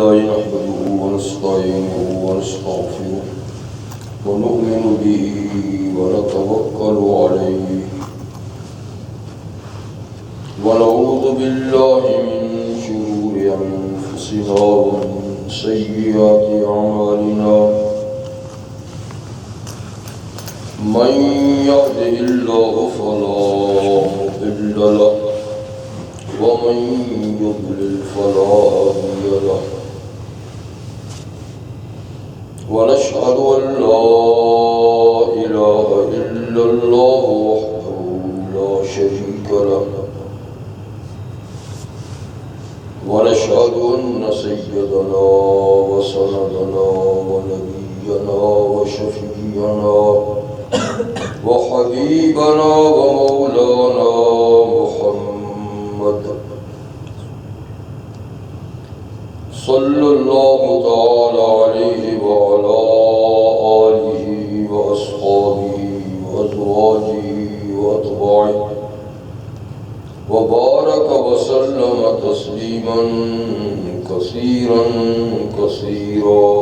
لله نحمده ونستعينه ونستغفره ونؤمن به ونتوكل عليه ونعوذ بالله من شرور أنفسنا ومن سيئات أعمالنا من يهده الله فلا مضل له ومن يضلل فلا هادي له ونشهد أن لا إله إلا الله وحده لا شريك له ونشهد أن سيدنا وسندنا ونبينا وشفيعنا وحبيبنا ومولانا محمد صلى الله تعالى عليه وعلى آله وأصحابه وأزواجه وأتباعه وبارك وسلم تسليما كثيرا كثيرا.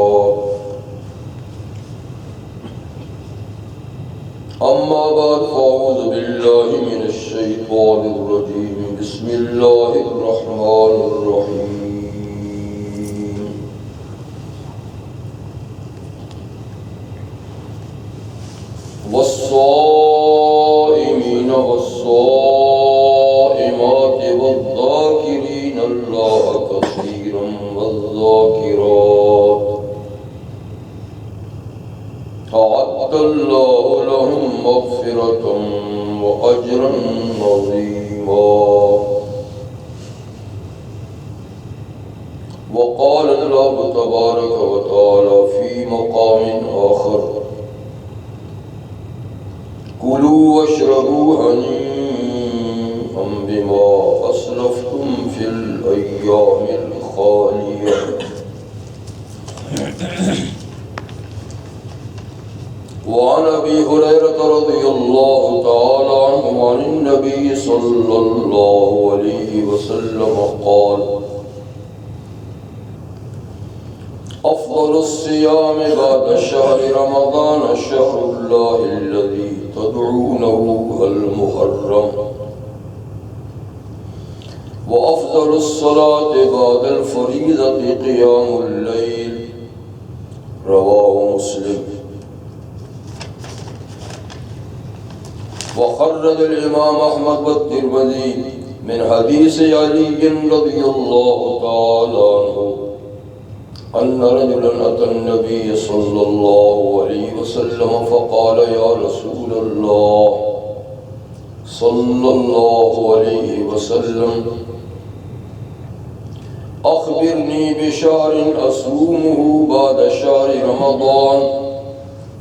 أما بعد فأعوذ بالله من الشيطان الرجيم. بسم الله الرحمن الرحيم. والصائمين والصائمات والذاكرين الله كثيرا والذاكرات أعد الله لهم مغفرة وأجرا عظيما. وقال الله تبارك وتعالى في مقام آخر: كلوا واشربوا هنيئا بما أسلفتم في الأيام الخالية. وعن أبي هريرة رضي الله تعالى عنه عن النبي صلى الله عليه وسلم قال: أفضل الصيام بعد شهر رمضان شهر الله الذي تدعونه المحرم، وأفضل الصلاة بعد الفريضة قيام الليل. رواه مسلم. وخرج الإمام أحمد والترمذي من حديث علي رضي الله تعالى عنه أن رجلا أتى النبي صلى الله عليه وسلم فقال: يا رسول الله صلى الله عليه وسلم، أخبرني بشهر أصومه بعد شهر رمضان.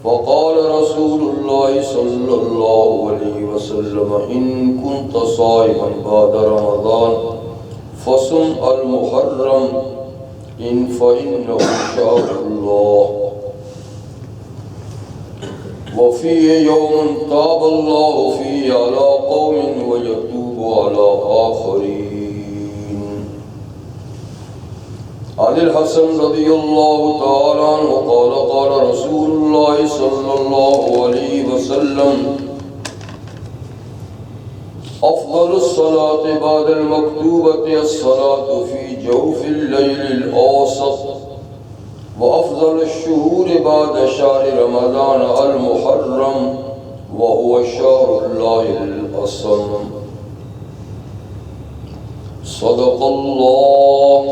فقال رسول الله صلى الله عليه وسلم: إن كنت صائما بعد رمضان فصم المحرم، إن فإنه شهر الله، وفيه يوم تاب الله فيه على قوم ويتوب على آخرين. عن الحسن رضي الله تعالى عنه قال: قال رسول الله صلى الله عليه وسلم: أفضل الصلاة بعد المكتوبة الصلاة في جوف الليل الأوسط، وأفضل الشهور بعد شهر رمضان المحرم، وهو شهر الله الأصم. صدق الله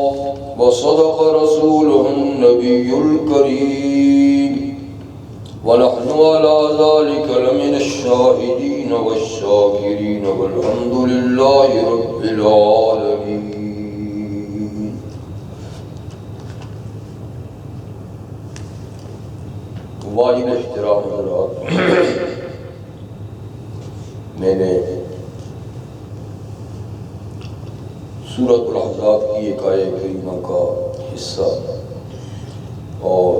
وصدق رسوله النبي الكريم، ونحن على ذلك لمن الشاهدين والشاكرين، والحمد لله رب العالمين. واجب احترام حضرات، میں نے سورۃ الاحزاب کی ایک آیہ کریمہ کا حصہ اور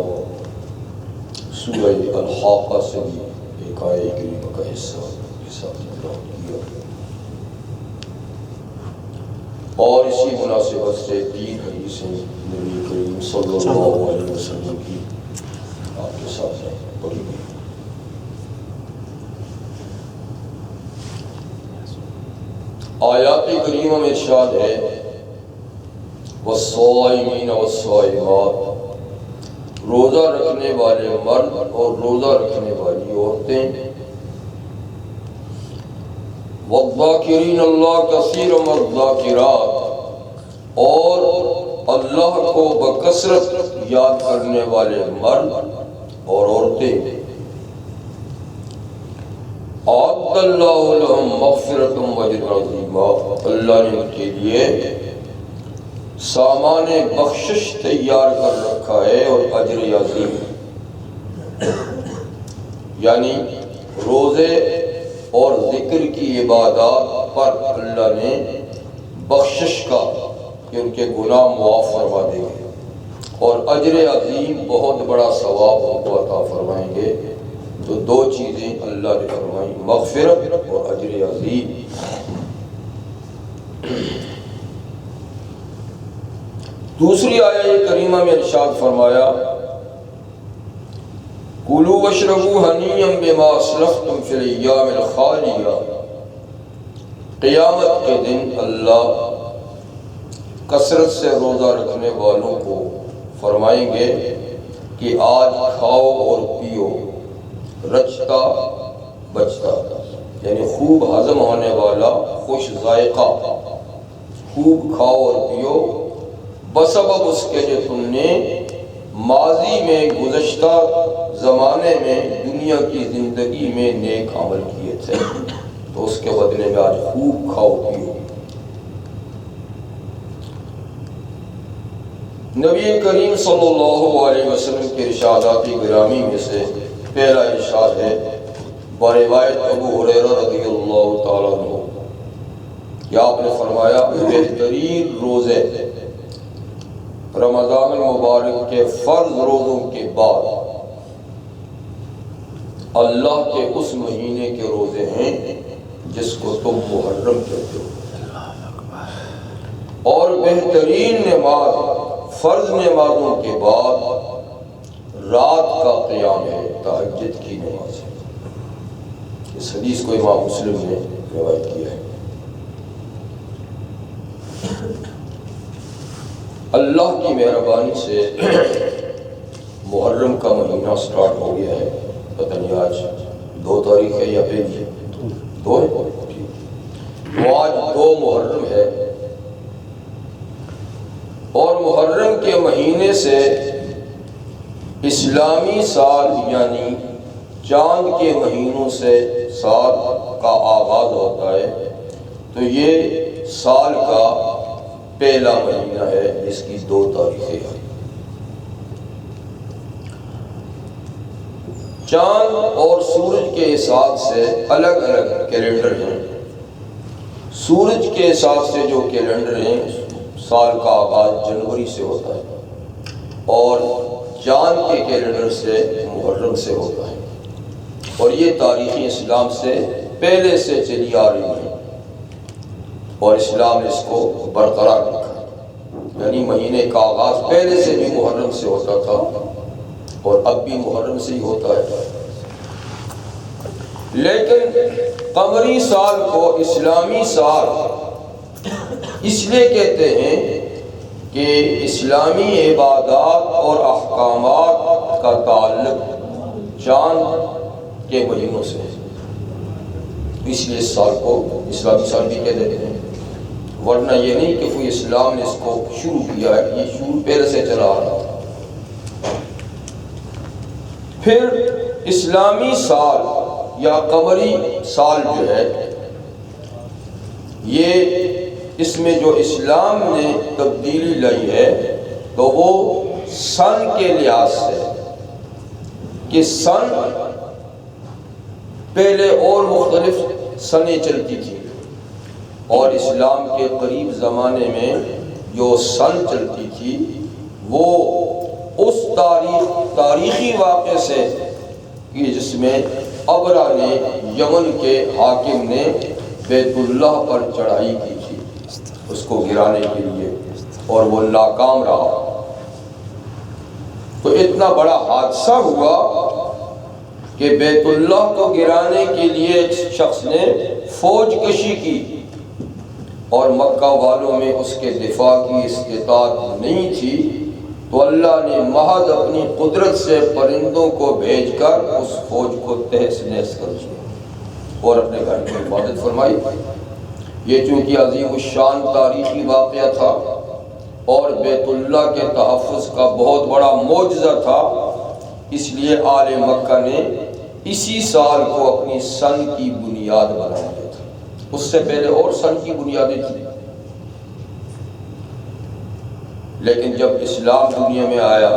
سورہ الحاقہ سے بھی ایک آیہ کریمہ کا حصہ کیا، اور اسی مناسبت سے 3 حدیثیں نبی کریم صلی اللہ علیہ وسلم کی آپ کے ساتھ پڑھی گئی۔ آیات کریمہ میں ارشاد ہے والصائمین والصائمات، روزہ رکھنے والے مرد اور روزہ رکھنے والی عورتیں، والذاکرین اللہ کثیرا والذاکرات، اور اللہ کو بکثرت یاد کرنے والے مرد اور عورتیں، اعد اللہ لہم مغفرۃ واجر عظیما، اللہ نے ان کے لیے سامان بخشش تیار کر رکھا ہے اور اجر عظیم، یعنی روزے اور ذکر کی عبادات پر اللہ نے بخشش کا کہ ان کے گناہ معاف فرما دیں گے، اور اجر عظیم بہت بڑا ثواب ان کو عطا فرمائیں گے۔ تو 2 چیزیں اللہ نے فرمائی، مغفرت اور اجر عظیم۔ دوسری آیہ کریمہ میں ارشاد فرمایا کُلُوا واشربوا ہنیئا بما اسلفتم فی الایام الخالیہ، قیامت کے دن اللہ کثرت سے روزہ رکھنے والوں کو فرمائیں گے کہ آج کھاؤ اور پیو رچتا بچتا، یعنی خوب ہضم ہونے والا خوش ذائقہ، خوب کھاؤ اور پیو بسبب اس کے جو تم نے ماضی میں گزشتہ زمانے میں دنیا کی زندگی میں نیک عمل کیے تھے، تو اس کے بدلے میں آج خوب کھاؤ پیو۔ نبی کریم صلی اللہ علیہ وسلم کے ارشادات گرامی میں سے پہلا ارشاد ہے بروایت ابو ہریرہ رضی اللہ تعالیٰ عنہ کہ آپ نے فرمایا بہترین روزے رمضان المبارک کے فرض روزوں کے بعد اللہ کے اس مہینے کے روزے ہیں جس کو تم محرم کہتے ہو، اور بہترین نماز فرض نمازوں کے بعد رات کا قیام ہے، تہجد کی نماز ہے۔ اس حدیث کو امام مسلم نے روایت کیا ہے۔ اللہ کی مہربانی سے محرم کا مہینہ سٹارٹ ہو گیا ہے، پتہ نہیں آج 2 تاریخ ہے یا پہلی ہے، 2 ہے، تو آج 2 محرم ہے، اور محرم کے مہینے سے اسلامی سال یعنی چاند کے مہینوں سے سال کا آغاز ہوتا ہے، تو یہ سال کا پہلا مہینہ ہے جس کی 2 تاریخیں ہیں۔ چاند اور سورج کے حساب سے الگ الگ کیلنڈر ہیں۔ سورج کے حساب سے جو کیلنڈر ہیں سال کا آغاز جنوری سے ہوتا ہے، اور چاند کے کیلنڈر سے محرم سے ہوتا ہے، اور یہ تاریخی اسلام سے پہلے سے چلی آ رہی ہے، اور اسلام نے اس کو برقرار رکھا، یعنی مہینے کا آغاز پہلے سے بھی محرم سے ہوتا تھا اور اب بھی محرم سے ہی ہوتا ہے۔ لیکن قمری سال کو اسلامی سال اس لیے کہتے ہیں کہ اسلامی عبادات اور احکامات کا تعلق چاند کے مہینوں سے ہے، اس لیے اس سال کو اسلامی سال بھی کہہ دیتے ہیں، ورنہ یہ نہیں کہ کوئی اسلام نے اس کو شروع کیا ہے، یہ شروع پہلے سے چلا آ رہا تھا۔ پھر اسلامی سال یا قمری سال جو ہے، یہ اس میں جو اسلام نے تبدیلی لائی ہے تو وہ سن کے لحاظ سے، کہ سن پہلے اور مختلف سنیں چلتی تھی، اور اسلام کے قریب زمانے میں جو سن چلتی تھی وہ اس تاریخی واقعے سے کہ جس میں ابرہ نے یمن کے حاکم نے بیت اللہ پر چڑھائی کی تھی، اس کو گرانے کے لیے، اور وہ ناکام رہا۔ تو اتنا بڑا حادثہ ہوا کہ بیت اللہ کو گرانے کے لیے ایک شخص نے فوج کشی کی، اور مکہ والوں میں اس کے دفاع کی استطاعت نہیں تھی، تو اللہ نے محض اپنی قدرت سے پرندوں کو بھیج کر اس فوج کو تہس نہس کر دیا اور اپنے گھر کی حفاظت فرمائی۔ یہ چونکہ عظیم الشان تاریخی واقعہ تھا اور بیت اللہ کے تحفظ کا بہت بڑا معجزہ تھا، اس لیے آل مکہ نے اسی سال کو اپنی سن کی بنیاد بنا دیا تھا۔ اس سے پہلے اور سن کی بنیادیں تھیں، لیکن جب اسلام دنیا میں آیا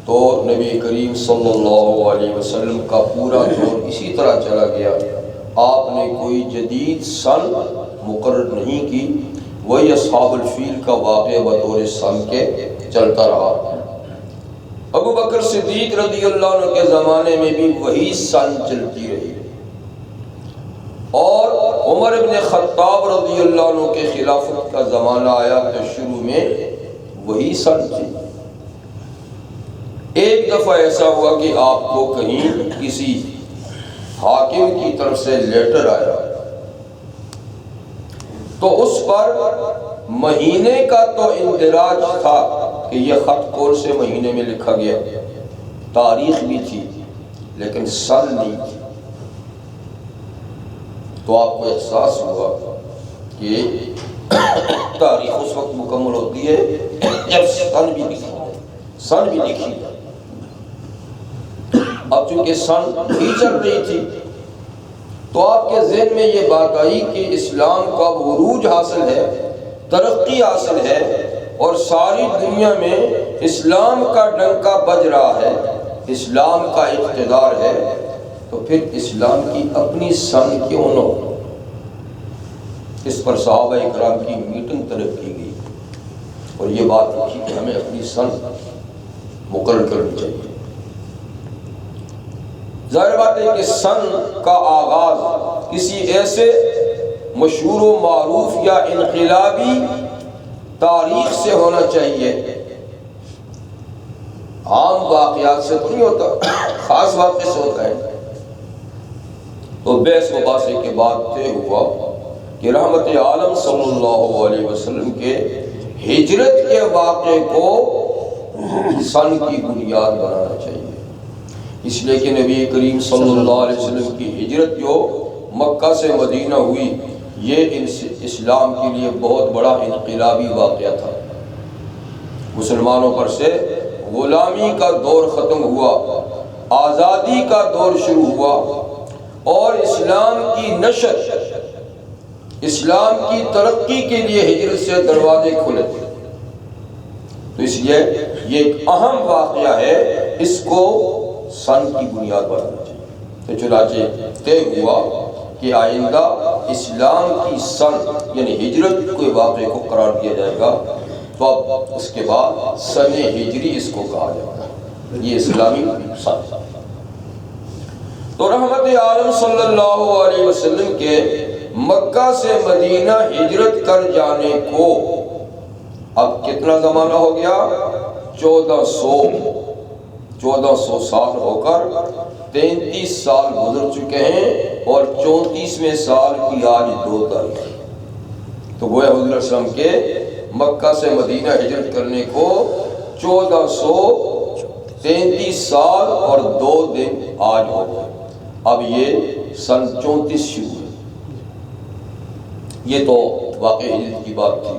تو نبی کریم صلی اللہ علیہ وسلم کا پورا دور اسی طرح چلا گیا۔ آپ نے کوئی جدید سن مقرر نہیں کی، وہی اصحاب الفیل کا واقعہ بطور سن کے چلتا رہا۔ ابو بکر صدیق رضی اللہ عنہ کے زمانے میں بھی وہی سن چلتی رہی، اور عمر ابن خطاب رضی اللہ عنہ کے خلافت کا زمانہ آیا تو شروع میں وہی سن تھی۔ ایک دفعہ ایسا ہوا کہ آپ کو کہیں کسی حاکم کی طرف سے لیٹر آیا، تو اس پر مہینے کا تو اندراج تھا کہ یہ خط کون سے مہینے میں لکھا گیا، تاریخ بھی تھی لیکن سن نہیں تھی۔ تو آپ کو احساس ہوا کہ تاریخ اس وقت مکمل ہوتی ہے جب سن بھی لکھی۔ اب چونکہ سن بھی چل رہی تھی تو آپ کے ذہن میں یہ بات آئی کہ اسلام کا عروج حاصل ہے، ترقی حاصل ہے، اور ساری دنیا میں اسلام کا ڈنکا بج رہا ہے، اسلام کا اقتدار ہے، تو پھر اسلام کی اپنی سن کیوں نہ ہو؟ اس پر صحابہ اکرام کی میٹنگ طلب کی گئی اور یہ بات رکھی کہ ہمیں اپنی سن مقرر کرنی چاہیے۔ ظاہر بات ہے کہ سن کا آغاز کسی ایسے مشہور و معروف یا انقلابی تاریخ سے ہونا چاہیے، عام واقعات سے تو نہیں ہوتا، خاص واقعے سے ہوتا ہے۔ تو بحث مباحثے کے بعد طے ہوا کہ رحمت عالم صلی اللہ علیہ وسلم کے ہجرت کے واقعے کو سن کی بنیاد بنانا چاہیے، اس لیے کہ نبی کریم صلی اللہ علیہ وسلم کی ہجرت جو مکہ سے مدینہ ہوئی، یہ اسلام کے لیے بہت بڑا انقلابی واقعہ تھا۔ مسلمانوں پر سے غلامی کا دور ختم ہوا، آزادی کا دور شروع ہوا، اور اسلام کی نشر، اسلام کی ترقی کے لیے ہجرت سے دروازے کھلے۔ تو اس لیے یہ ایک اہم واقعہ ہے، اس کو سن کی بنیاد بنانا چاہیے۔ تو چنانچہ طے ہوا کہ آئندہ اسلام کی سن یعنی ہجرت کے واقعے کو قرار دیا جائے گا، تو اب اس کے بعد سن ہجری اس کو کہا جائے گا، یہ اسلامی سن۔ تو رحمت عالم صلی اللہ علیہ وسلم کے مکہ سے مدینہ ہجرت کر جانے کو اب کتنا زمانہ ہو گیا؟ 1400 سال ہو کر 33 سال گزر چکے ہیں، اور 34ویں سال کی آج 2 تاریخ۔ تو گویا حضور صلی اللہ علیہ وسلم کے مکہ سے مدینہ ہجرت کرنے کو 1433 سال اور 2 دن آج ہو گئے۔ اب یہ سن 34 شروع ہے۔ یہ تو واقع ہجرت کی بات تھی۔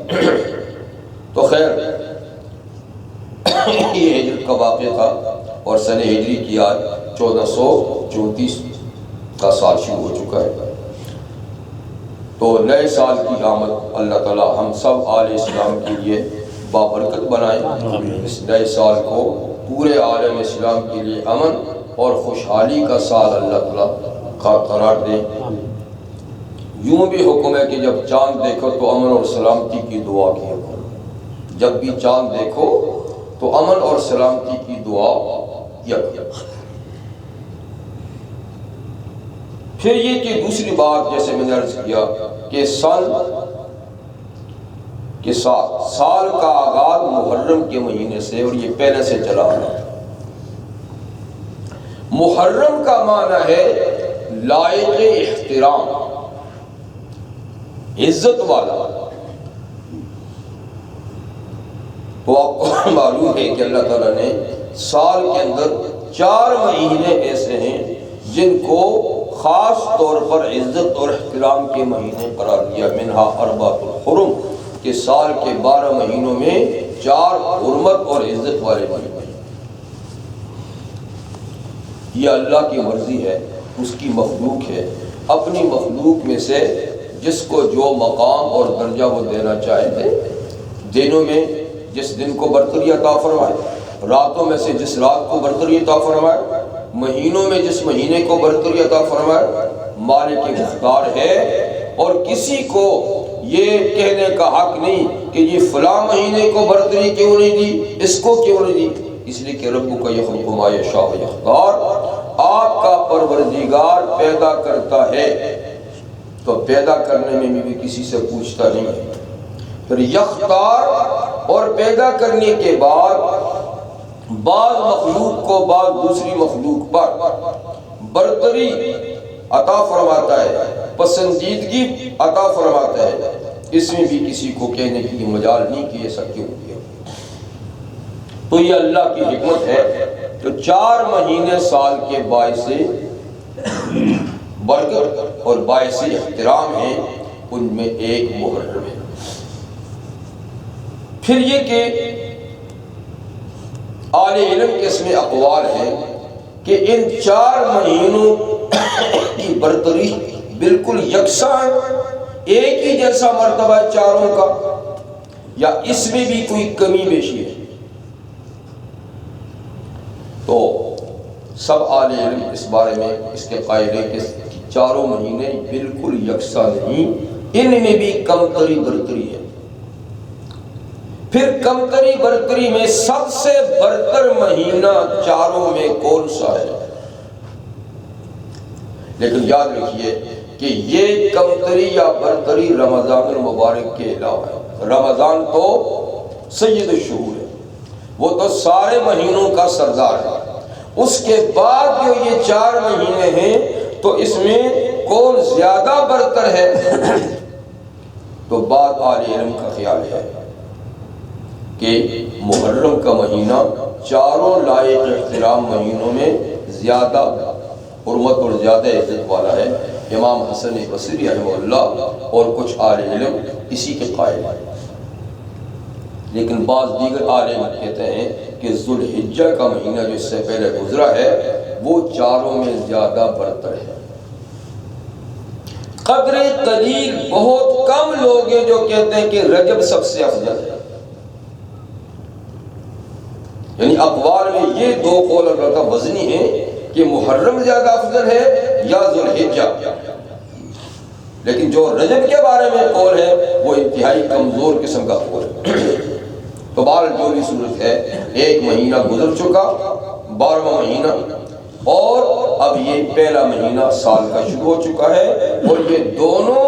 تو خیر یہ ہجرت کا واقعہ تھا، اور سن ہجری کی آج 1434 کا سال شروع ہو چکا ہے۔ تو نئے سال کی آمد اللہ تعالی ہم سب آل اسلام کے لیے بابرکت بنائیں، اس نئے سال کو پورے عالم اسلام کے لیے امن اور خوشحالی کا سال اللہ تعالی قرار دیں۔ یوں بھی حکم ہے کہ جب چاند دیکھو تو امن اور سلامتی کی دعا کیا کرو، جب بھی چاند دیکھو تو امن اور سلامتی کی دعا کیا کرو۔ پھر یہ کہ دوسری بات، جیسے میں نے عرض کیا کہ سن کے ساتھ سال کا آغاز محرم کے مہینے سے، اور یہ پہلے سے چلا آ رہا ہے۔ محرم کا معنی ہے لائق احترام، عزت والا۔ تو آپ کو معلوم ہے کہ اللہ تعالیٰ نے سال کے اندر 4 مہینے ایسے ہیں جن کو خاص طور پر عزت اور احترام کے مہینے قرار دیا۔ منہا اربعۃ الحرم، کہ سال کے 12 مہینوں میں 4 حرمت اور عزت والے مہینے۔ یہ اللہ کی مرضی ہے، اس کی مخلوق ہے، اپنی مخلوق میں سے جس کو جو مقام اور درجہ وہ دینا چاہے دے۔ دنوں میں جس دن کو برتری عطا فرمائے، راتوں میں سے جس رات کو برتری عطا فرمائے، مہینوں میں جس مہینے کو برتری عطا فرمائے، مالک مختار ہے۔ اور کسی کو یہ کہنے کا حق نہیں کہ یہ فلاں مہینے کو برتری کیوں نہیں دی، اس کو کیوں نہیں دی، اس لیے کہ رب کا یخلق ما یشاء و یختار، آپ کا پروردگار پیدا کرتا ہے تو پیدا کرنے میں بھی کسی سے پوچھتا نہیں ہے۔ پھر یختار، اور پیدا کرنے کے بعد بعض مخلوق کو بعض دوسری مخلوق پر برتری عطا فرماتا ہے، پسندیدگی عطا فرماتا ہے، اس میں بھی کسی کو کہنے کی مجال نہیں کہ ایسا کیوں کیا۔ تو یہ اللہ کی حکمت ہے۔ تو 4 مہینے سال کے باعث برکت اور باعث احترام ہیں، ان میں ایک محرم ہے۔ پھر یہ کہ اہل علم کے اس میں اقوال ہیں کہ ان 4 مہینوں کی برتری بالکل یکساں ہے، ایک ہی جیسا مرتبہ ہے چاروں کا، یا اس میں بھی کوئی کمی بیشی ہے۔ تو سب اہل علم اس بارے میں اس کے قائل ہیں کہ 4 مہینے بالکل یکساں نہیں، ان میں بھی کمتری برتری ہے۔ پھر کمتری برتری میں سب سے برتر مہینہ 4 میں کون سا ہے؟ لیکن یاد رکھیے کہ یہ کمتری یا برتری رمضان المبارک کے علاوہ ہے۔ رمضان تو سید الشہور ہے، وہ تو سارے مہینوں کا سردار ہے۔ اس کے بعد جو یہ 4 مہینے ہیں تو اس میں کون زیادہ برتر ہے؟ تو بعض اہل علم کا خیال ہے کہ محرم کا مہینہ 4 لائق احترام مہینوں میں زیادہ حرمت اور زیادہ عزت والا ہے۔ امام حسن بصری رحمہ اللہ اور کچھ اہل علم اسی کے قائل ہیں، لیکن بعض دیگر اہل علم کہتے ہیں کہ ذوالحجہ کا مہینہ جو اس سے پہلے گزرا ہے وہ 4 میں زیادہ برتر ہے۔ قدر قلیل بہت کم لوگ ہیں جو کہتے ہیں کہ رجب سب سے افضل ہے۔ یعنی اقوال میں یہ 2 قول البتہ وزنی ہیں کہ محرم زیادہ افضل ہے یا ذوالحجہ، لیکن جو رجب کے بارے میں قول ہے وہ انتہائی کمزور قسم کا قول ہے۔ تو بہرحال جو بھی صورت ہے، ایک مہینہ گزر چکا، 12واں مہینہ، اور اب یہ پہلا مہینہ سال کا شروع ہو چکا ہے، اور یہ دونوں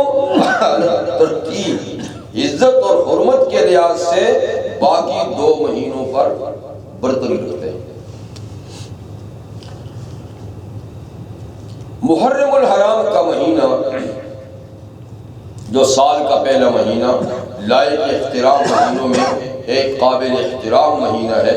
ترتیب عزت اور حرمت کے لحاظ سے باقی 2 مہینوں پر برتری رکھتے ہیں۔ محرم الحرام کا مہینہ جو سال کا پہلا مہینہ لائق احترام مہینوں میں ایک قابل احترام مہینہ ہے۔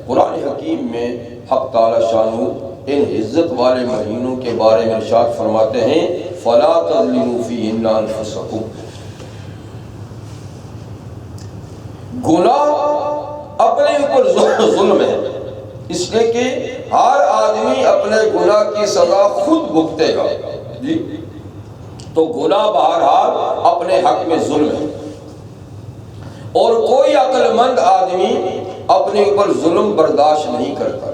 قرآن حکیم میں حق تعالی شانہ ان عزت والے مہینوں کے بارے میں ارشاد فرماتے ہیں فَلَا تَظْلِمُوا فِيهِنَّ أَنفُسَكُمْ۔ گناہ اپنے اوپر ظلم ہے، اس لیے کہ ہر آدمی اپنے گناہ کی سزا خود بھگتے گا، جی تو گناہ بہرحال اپنے حق میں ظلم ہے، اور کوئی عقل مند آدمی اپنے اوپر ظلم برداشت نہیں کرتا،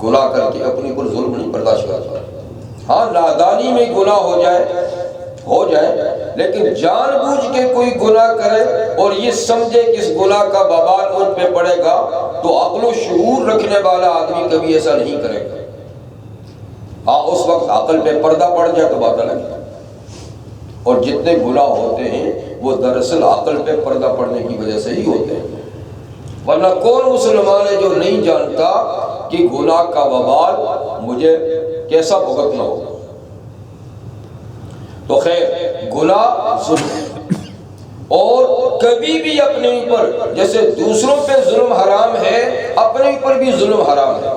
گناہ کر کے اپنے اوپر ظلم نہیں برداشت کرتا۔ ہاں نادانی میں گناہ ہو جائے لیکن جان بوجھ کے کوئی گناہ کرے اور یہ سمجھے کہ اس گناہ کا وبال ان پہ پڑے گا تو عقل و شعور رکھنے والا آدمی کبھی ایسا نہیں کرے گا۔ ہاں اس وقت عقل پہ پردہ پڑ جائے تو بات الگ ہے، اور جتنے گناہ ہوتے ہیں وہ دراصل عقل پہ پردہ پڑنے کی وجہ سے ہی ہوتے ہیں، ورنہ کون مسلمان ہے جو نہیں جانتا کہ گناہ کا وبال مجھے کیسا بھگتنا ہوگا۔ تو خیر، گناہ ظلم، اور کبھی بھی اپنے اوپر، جیسے دوسروں پہ ظلم حرام ہے، اپنے اوپر بھی ظلم حرام ہے۔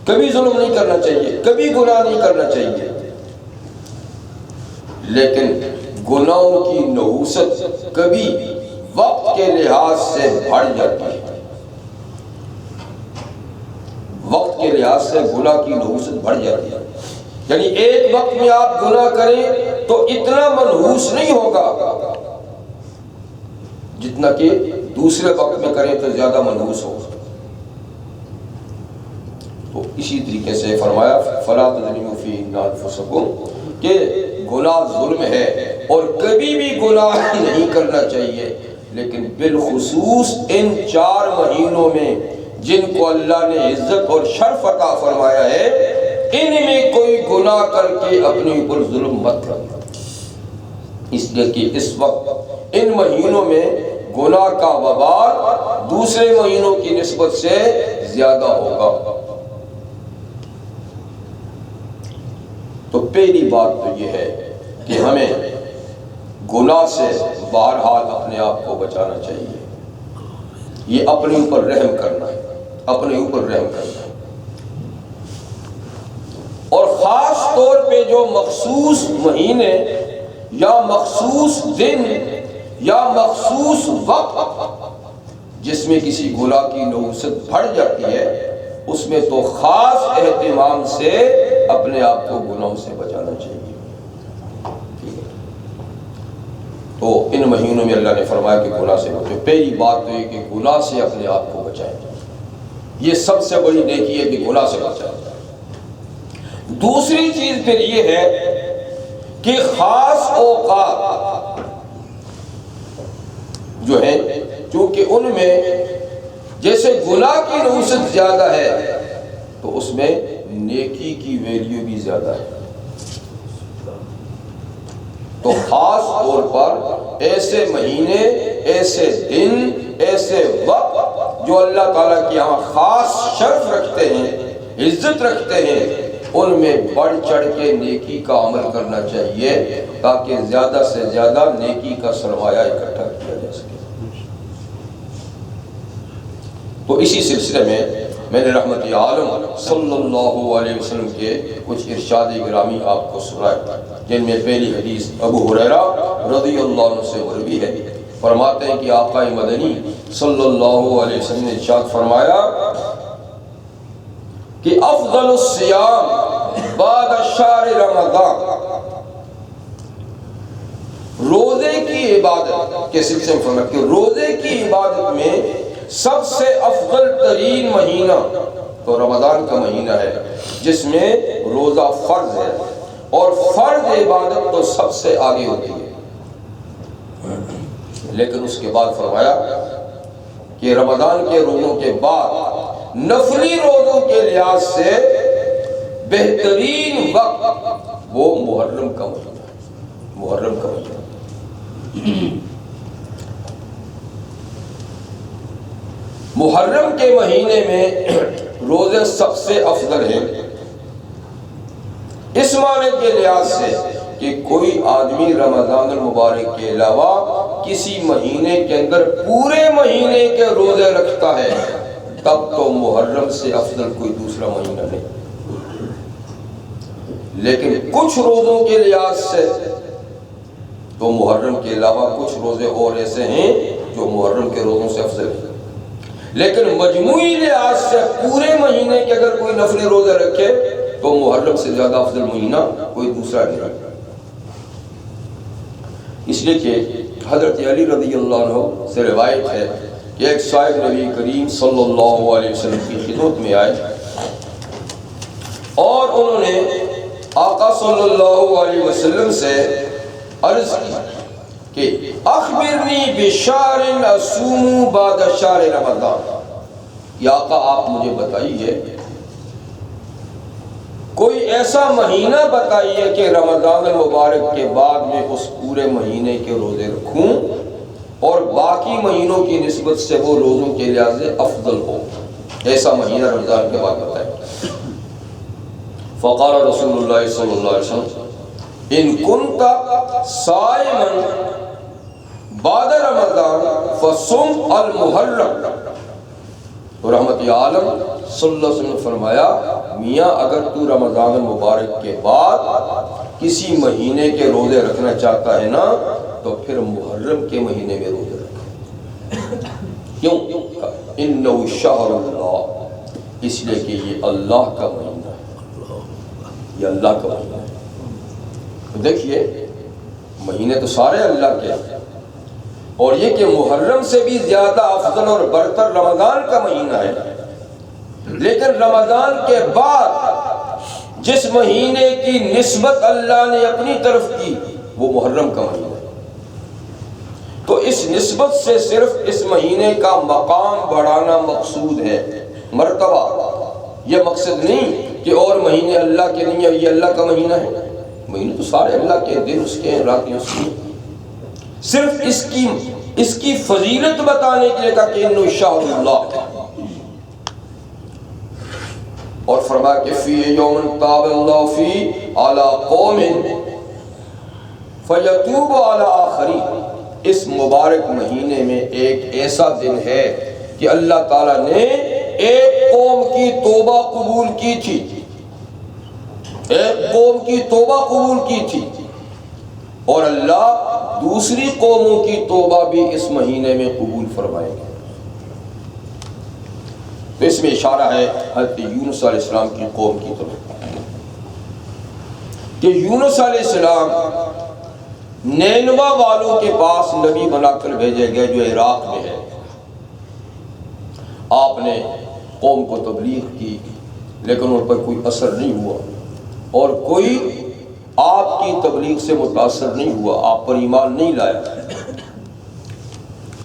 کبھی ظلم نہیں کرنا چاہیے، کبھی گناہ نہیں کرنا چاہیے، لیکن گناہوں کی نحوست کبھی وقت کے لحاظ سے بڑھ جاتی ہے۔ وقت کے لحاظ سے گناہ کی نحوست بڑھ جاتی ہے، یعنی ایک وقت میں آپ گناہ کریں تو اتنا منحوس نہیں ہوگا جتنا کہ دوسرے وقت میں کریں تو زیادہ منحوس ہوگا۔ تو اسی طریقے سے فرمایا فَلَا تَظْلِمُوا فِيهِنَّ أَنفُسَكُمْ، کہ گناہ ظلم ہے اور کبھی بھی گناہ نہیں کرنا چاہیے، لیکن بالخصوص ان 4 مہینوں میں جن کو اللہ نے عزت اور شرف عطا فرمایا ہے، ان میں کوئی گناہ کر کے اپنے اوپر ظلم مت کرنا، اس لیے کہ اس وقت ان مہینوں میں گناہ کا وبال دوسرے مہینوں کی نسبت سے زیادہ ہوگا۔ تو پہلی بات تو یہ ہے کہ ہمیں گناہ سے بہرحال اپنے آپ کو بچانا چاہیے، یہ اپنے اوپر رحم کرنا ہے، اپنے اوپر رحم کرنا ہے، اور خاص طور پہ جو مخصوص مہینے یا مخصوص دن یا مخصوص وقت جس میں کسی گناہ کی نحوست بڑھ جاتی ہے، اس میں تو خاص اہتمام سے اپنے آپ کو گناہوں سے بچانا چاہیے۔ تو ان مہینوں میں اللہ نے فرمایا کہ گناہ سے بچو۔ پہلی بات تو یہ کہ گناہ سے اپنے آپ کو بچائیں، یہ سب سے بڑی نیکی ہے کہ گناہ سے بچائیں۔ دوسری چیز پھر یہ ہے کہ خاص اوقات جو ہیں، چونکہ ان میں جیسے گناہ کی نحوست زیادہ ہے تو اس میں نیکی کی ویلیو بھی زیادہ ہے، تو خاص طور پر ایسے مہینے، ایسے دن، ایسے وقت جو اللہ تعالیٰ کے یہاں خاص شرف رکھتے ہیں، عزت رکھتے ہیں، ان میں بڑھ چڑھ کے نیکی کا عمل کرنا چاہیے تاکہ زیادہ سے زیادہ نیکی کا سرمایہ اکٹھا کیا جا سکے۔ تو اسی سلسلے میں نے رحمت عالم صلی اللہ علیہ وسلم کے کچھ ارشاد گرامی آپ کو سنائے، جن میں پہلی حدیث ابو ہریرہ رضی اللہ عنہ سے مروی ہے۔ فرماتے ہیں کہ آقا مدنی صلی اللہ علیہ وسلم نے ارشاد فرمایا کہ افضل الصیام بعد شہر رمضان، روزے کی عبادت کے سلسلے میں فرمایا کہ روزے کی عبادت میں سب سے افضل ترین مہینہ تو رمضان کا مہینہ ہے، جس میں روزہ فرض ہے، اور فرض عبادت تو سب سے آگے ہوتی ہے۔ لیکن اس کے بعد فرمایا کہ رمضان کے روزوں کے بعد نفلی روزوں کے لحاظ سے بہترین وقت وہ محرم کا مہینہ ہے، محرم کا مہینہ۔ محرم کے مہینے میں روزے سب سے افضل ہیں، اس معنی کے لحاظ سے کہ کوئی آدمی رمضان المبارک کے علاوہ کسی مہینے کے اندر پورے مہینے کے روزے رکھتا ہے، تب تو محرم سے افضل کوئی دوسرا مہینہ نہیں۔ لیکن کچھ روزوں کے لحاظ سے تو محرم کے علاوہ کچھ روزے اور ایسے ہیں جو محرم کے روزوں سے افضل ہیں، لیکن مجموعی لحاظ سے پورے مہینے کے اگر کوئی نفل روزے رکھے تو محرم سے زیادہ افضل مہینہ کوئی دوسرا نہیں۔ اس لیے کہ حضرت علی رضی اللہ عنہ سے روایت ہے کہ ایک صاحب نبی کریم صلی اللہ علیہ وسلم کی خدمت میں آئے اور انہوں نے آقا صلی اللہ علیہ وسلم سے عرض کی کہ اخبرنی بشہر اصوم بعد شہر رمضان، یا آقا آپ مجھے بتائیے کوئی ایسا مہینہ بتائیے کہ رمضان المبارک کے بعد میں اس پورے مہینے کے روزے رکھوں اور باقی مہینوں کی نسبت سے وہ روزوں کے لحاظ سے افضل ہو، ایسا مہینہ رمضان کے بعد بتائیں۔ فقال رسول اللہ صلی اللہ علیہ وسلم ان کنت صائما بعد رمضان فصم المحرم۔ تو رحمت عالم صلی اللہ علیہ وسلم نے فرمایا میاں اگر تو رمضان المبارک کے بعد کسی مہینے کے روزے رکھنا چاہتا ہے نا تو پھر محرم کے مہینے میں روزے رکھ۔ کیوں؟ انہ شہر اللہ، اس لیے کہ یہ اللہ کا مہینہ ہے، یہ اللہ کا مہینہ ہے۔ دیکھیے مہینے تو سارے اللہ کے ہیں، اور یہ کہ محرم سے بھی زیادہ افضل اور برتر رمضان کا مہینہ ہے، لیکن رمضان کے بعد جس مہینے کی نسبت اللہ نے اپنی طرف کی وہ محرم کا مہینہ ہے۔ تو اس نسبت سے صرف اس مہینے کا مقام بڑھانا مقصود ہے، مرتبہ، یہ مقصد نہیں کہ اور مہینے اللہ کے نہیں ہے، یہ اللہ کا مہینہ ہے۔ مہینے تو سارے اللہ کے، دن اس کے ہیں، راتیں اس کی، صرف اس کی فضیلت بتانے کے لیے کہا کہ انہ شہر اللہ، اور فرمایا کہ فی یوم تاب اللہ فی علی قوم فیتوب علی آخرین، اس مبارک مہینے میں ایک ایسا دن ہے کہ اللہ تعالیٰ نے ایک قوم کی توبہ قبول کی تھی، ایک قوم کی توبہ قبول کی تھی، اور اللہ دوسری قوموں کی توبہ بھی اس مہینے میں قبول فرمائے گا۔ تو اس میں اشارہ ہے حضرت یونس علیہ السلام کی قوم کی طرف کہ یونس علیہ السلام نینوا والوں کے پاس نبی بنا کر بھیجے گئے جو عراق میں ہے۔ آپ نے قوم کو تبلیغ کی لیکن ان پر کوئی اثر نہیں ہوا، اور کوئی آپ کی تبلیغ سے متاثر نہیں ہوا، آپ پر ایمان نہیں لایا۔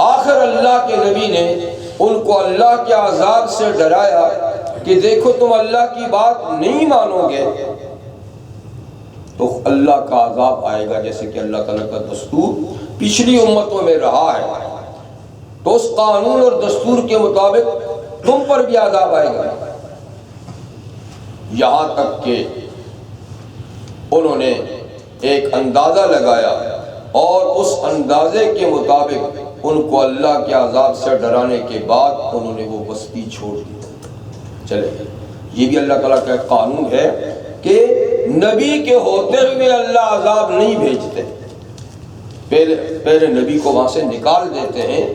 آخر اللہ کے نبی نے ان کو اللہ کے عذاب سے ڈرایا کہ دیکھو تم اللہ کی بات نہیں مانو گے تو اللہ کا عذاب آئے گا، جیسے کہ اللہ تعالیٰ کا دستور پچھلی امتوں میں رہا ہے، تو اس قانون اور دستور کے مطابق تم پر بھی عذاب آئے گا۔ یہاں تک کہ انہوں نے ایک اندازہ لگایا اور اس اندازے کے مطابق ان کو اللہ کے عذاب سے ڈرانے کے بعد انہوں نے وہ بستی چھوڑ دی، چلے گئے۔ یہ بھی اللہ تعالیٰ کا ایک قانون ہے کہ نبی کے ہوتے ہوئے اللہ عذاب نہیں بھیجتے، پہلے نبی کو وہاں سے نکال دیتے ہیں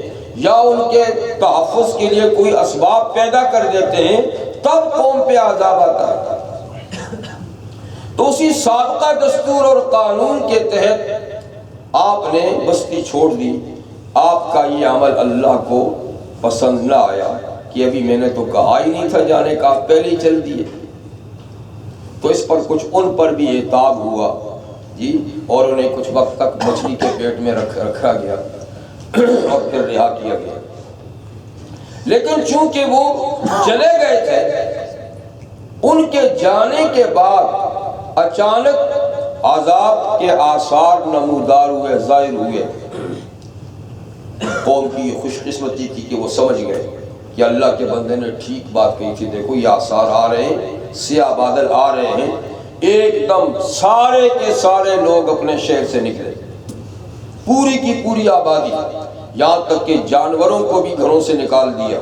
یا ان کے تحفظ کے لیے کوئی اسباب پیدا کر دیتے ہیں، تب قوم پہ عذاب آتا ہے۔ تو اسی سابقہ دستور اور قانون کے تحت آپ نے بستی چھوڑ دی۔ آپ کا یہ عمل اللہ کو پسند نہ آیا کہ ابھی میں نے تو کہا ہی نہیں تھا جانے کا، آپ پہلے ہی چل دیے۔ تو اس پر کچھ ان پر بھی عتاب ہوا جی، اور انہیں کچھ وقت تک مچھلی کے پیٹ میں رکھا گیا اور پھر رہا کیا گیا۔ لیکن چونکہ وہ چلے گئے تھے، ان کے جانے کے بعد اچانک عذاب کے آثار نمودار ہوئے، ظاہر ہوئے۔ قوم کی خوش قسمتی تھی کہ وہ سمجھ گئے کہ اللہ کے بندے نے ٹھیک بات کہی تھی، دیکھو یہ آثار آ رہے ہیں، سیاہ بادل آ رہے ہیں۔ ایک دم سارے کے سارے لوگ اپنے شہر سے نکلے، پوری کی پوری آبادی، یہاں تک کہ جانوروں کو بھی گھروں سے نکال دیا۔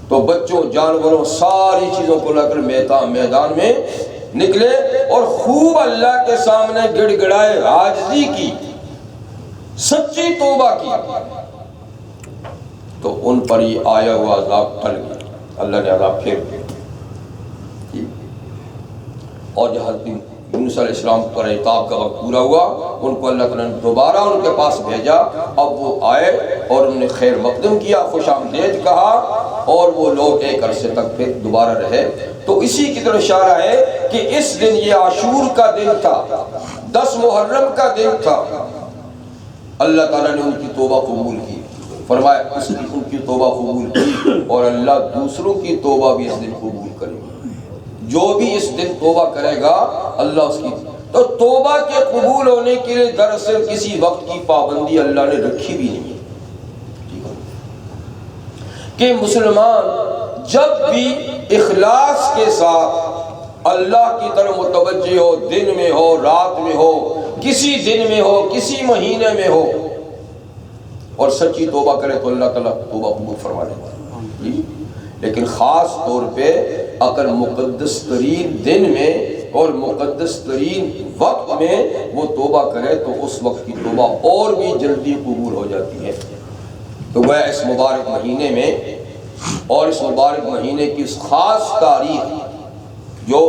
تو بچوں، جانوروں، ساری چیزوں کو لے کر میدان میں نکلے اور خوب اللہ کے سامنے گڑ گڑائے، عاجزی کی، سچی توبہ کی۔ تو ان پر یہ آیا ہوا عذاب ٹل گیا، اللہ نے عذاب پھیر دیا۔ اور جب حضرت یونس علیہ السلام پر عتاب کا وقت پورا ہوا، ان کو اللہ تعالیٰ نے دوبارہ ان کے پاس بھیجا۔ اب وہ آئے اور انہوں نے خیر مقدم کیا، خوش آمدید کہا، اور وہ لوگ ایک عرصے تک پھر دوبارہ رہے۔ تو اسی کی طرف اشارہ ہے کہ اس دن، یہ عاشور کا دن تھا، 10 محرم کا دن تھا، اللہ تعالیٰ نے ان کی توبہ قبول کی، فرمایا ان کی توبہ قبول کی، اور اللہ دوسروں کی توبہ بھی اس دن قبول کرے گا۔ جو بھی اس دن توبہ کرے گا اللہ اس کی، تو توبہ کے قبول ہونے کے لیے دراصل کسی وقت کی پابندی اللہ نے رکھی بھی نہیں ہے کہ مسلمان جب بھی اخلاص کے ساتھ اللہ کی طرف متوجہ ہو، دن میں ہو، رات میں ہو، کسی دن میں ہو، کسی مہینے میں ہو، اور سچی توبہ کرے تو اللہ تعالیٰ توبہ قبول فرما لے گا۔ لیکن خاص طور پہ اگر مقدس ترین دن میں اور مقدس ترین وقت میں وہ توبہ کرے تو اس وقت کی توبہ اور بھی جلدی قبول ہو جاتی ہے۔ تو وہ اس مبارک مہینے میں اور اس مبارک مہینے کی اس خاص تاریخ جو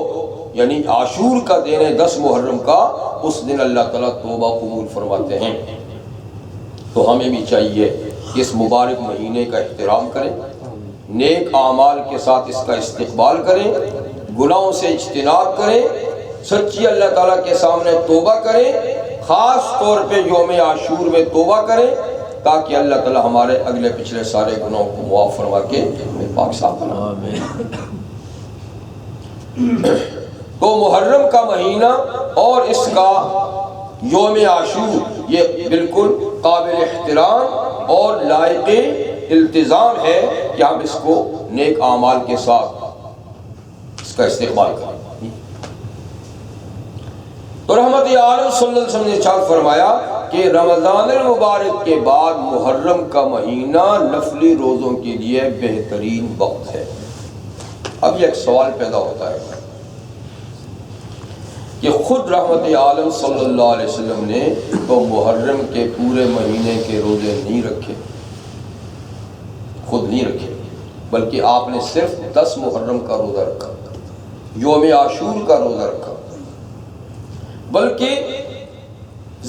یعنی عاشور کا دن ہے 10 محرم کا، اس دن اللہ تعالیٰ توبہ قبول فرماتے ہیں۔ تو ہمیں بھی چاہیے کہ اس مبارک مہینے کا احترام کریں، نیک اعمال کے ساتھ اس کا استقبال کریں، گناہوں سے اجتناب کریں، سچی اللہ تعالیٰ کے سامنے توبہ کریں، خاص طور پہ یوم عاشور میں توبہ کریں تاکہ اللہ تعالیٰ ہمارے اگلے پچھلے سارے گناہوں کو معاف فرما کے پاک صاف بنائے۔ تو محرم کا مہینہ اور اس کا یوم عاشور یہ بالکل قابل احترام اور لائق التزام ہے کہ ہم اس کو نیک اعمال کے ساتھ اس کا استقبال کریں۔ تو رحمت عالم صلی اللہ علیہ وسلم نے ارشاد فرمایا کہ رمضان المبارک کے بعد محرم کا مہینہ نفلی روزوں کے لیے بہترین وقت ہے۔ اب یہ ایک سوال پیدا ہوتا ہے کہ خود رحمت عالم صلی اللہ علیہ وسلم نے تو محرم کے پورے مہینے کے روزے نہیں رکھے، خود نہیں رکھے، بلکہ آپ نے صرف 10 محرم کا روزہ رکھا، یوم عاشور کا روزہ رکھا، بلکہ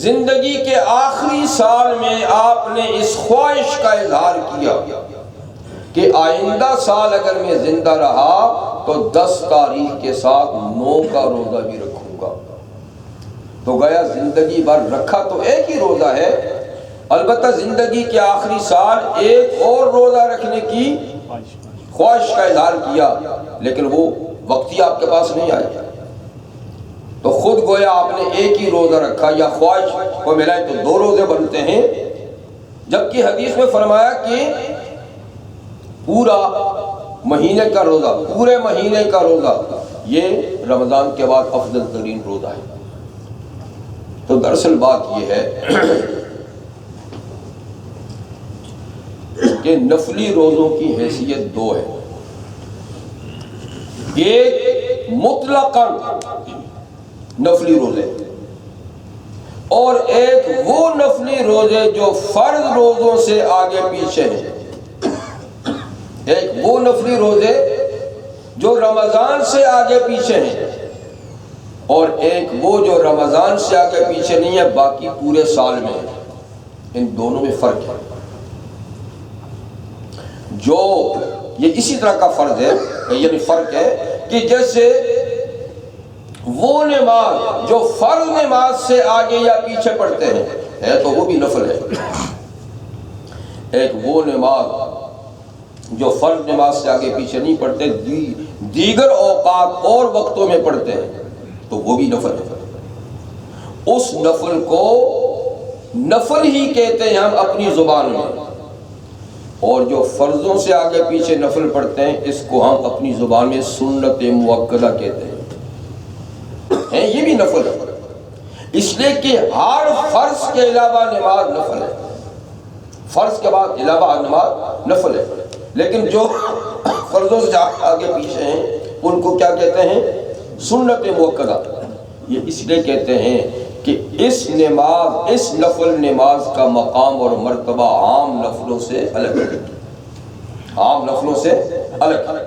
زندگی کے آخری سال میں آپ نے اس خواہش کا اظہار کیا کہ آئندہ سال اگر میں زندہ رہا تو 10 تاریخ کے ساتھ 9 کا روزہ بھی رکھوں گا۔ تو گیا زندگی بھر رکھا تو ایک ہی روزہ ہے، البتہ زندگی کے آخری سال ایک اور روزہ رکھنے کی خواہش کا اظہار کیا، لیکن وہ وقت ہی آپ کے پاس نہیں آیا، تو خود گویا آپ نے ایک ہی روزہ رکھا، یا خواہش کو ملائے تو 2 روزے بنتے ہیں، جبکہ حدیث میں فرمایا کہ پورا مہینے کا روزہ، پورے مہینے کا روزہ یہ رمضان کے بعد افضل ترین روزہ ہے۔ تو دراصل بات یہ ہے کہ نفلی روزوں کی حیثیت 2 ہے، ایک مطلقاً نفلی روزے اور ایک وہ نفلی روزے جو فرض روزوں سے آگے پیچھے ہیں، ایک وہ نفلی روزے جو رمضان سے آگے پیچھے ہیں اور ایک وہ جو رمضان سے آگے پیچھے نہیں ہے باقی پورے سال میں ہے۔ ان دونوں میں فرق ہے، جو یہ اسی طرح کا فرض ہے، یعنی فرق ہے کہ جیسے وہ نماز جو فرض نماز سے آگے یا پیچھے پڑھتے ہیں ہے تو وہ بھی نفل ہے، ایک وہ نماز جو فرض نماز سے آگے پیچھے نہیں پڑھتے، دیگر اوقات اور وقتوں میں پڑھتے ہیں تو وہ بھی نفل ہے۔ اس نفل کو نفل ہی کہتے ہیں ہم اپنی زبان میں، اور جو فرضوں سے آگے پیچھے نفل پڑھتے ہیں اس کو ہم اپنی زبان میں سنت مؤکدہ کہتے ہیں، یہ بھی نفل ہے، اس لیے کہ ہر فرض کے علاوہ نماز نفل ہے، فرض کے بعد علاوہ نماز نفل ہے، لیکن جو فرضوں سے آگے پیچھے ہیں ان کو کیا کہتے ہیں؟ سنت مؤکدہ۔ یہ اس لیے کہتے ہیں کہ اس نماز، اس نفل نماز کا مقام اور مرتبہ عام نفلوں سے الگ ہے، عام نفلوں سے الگ ہے۔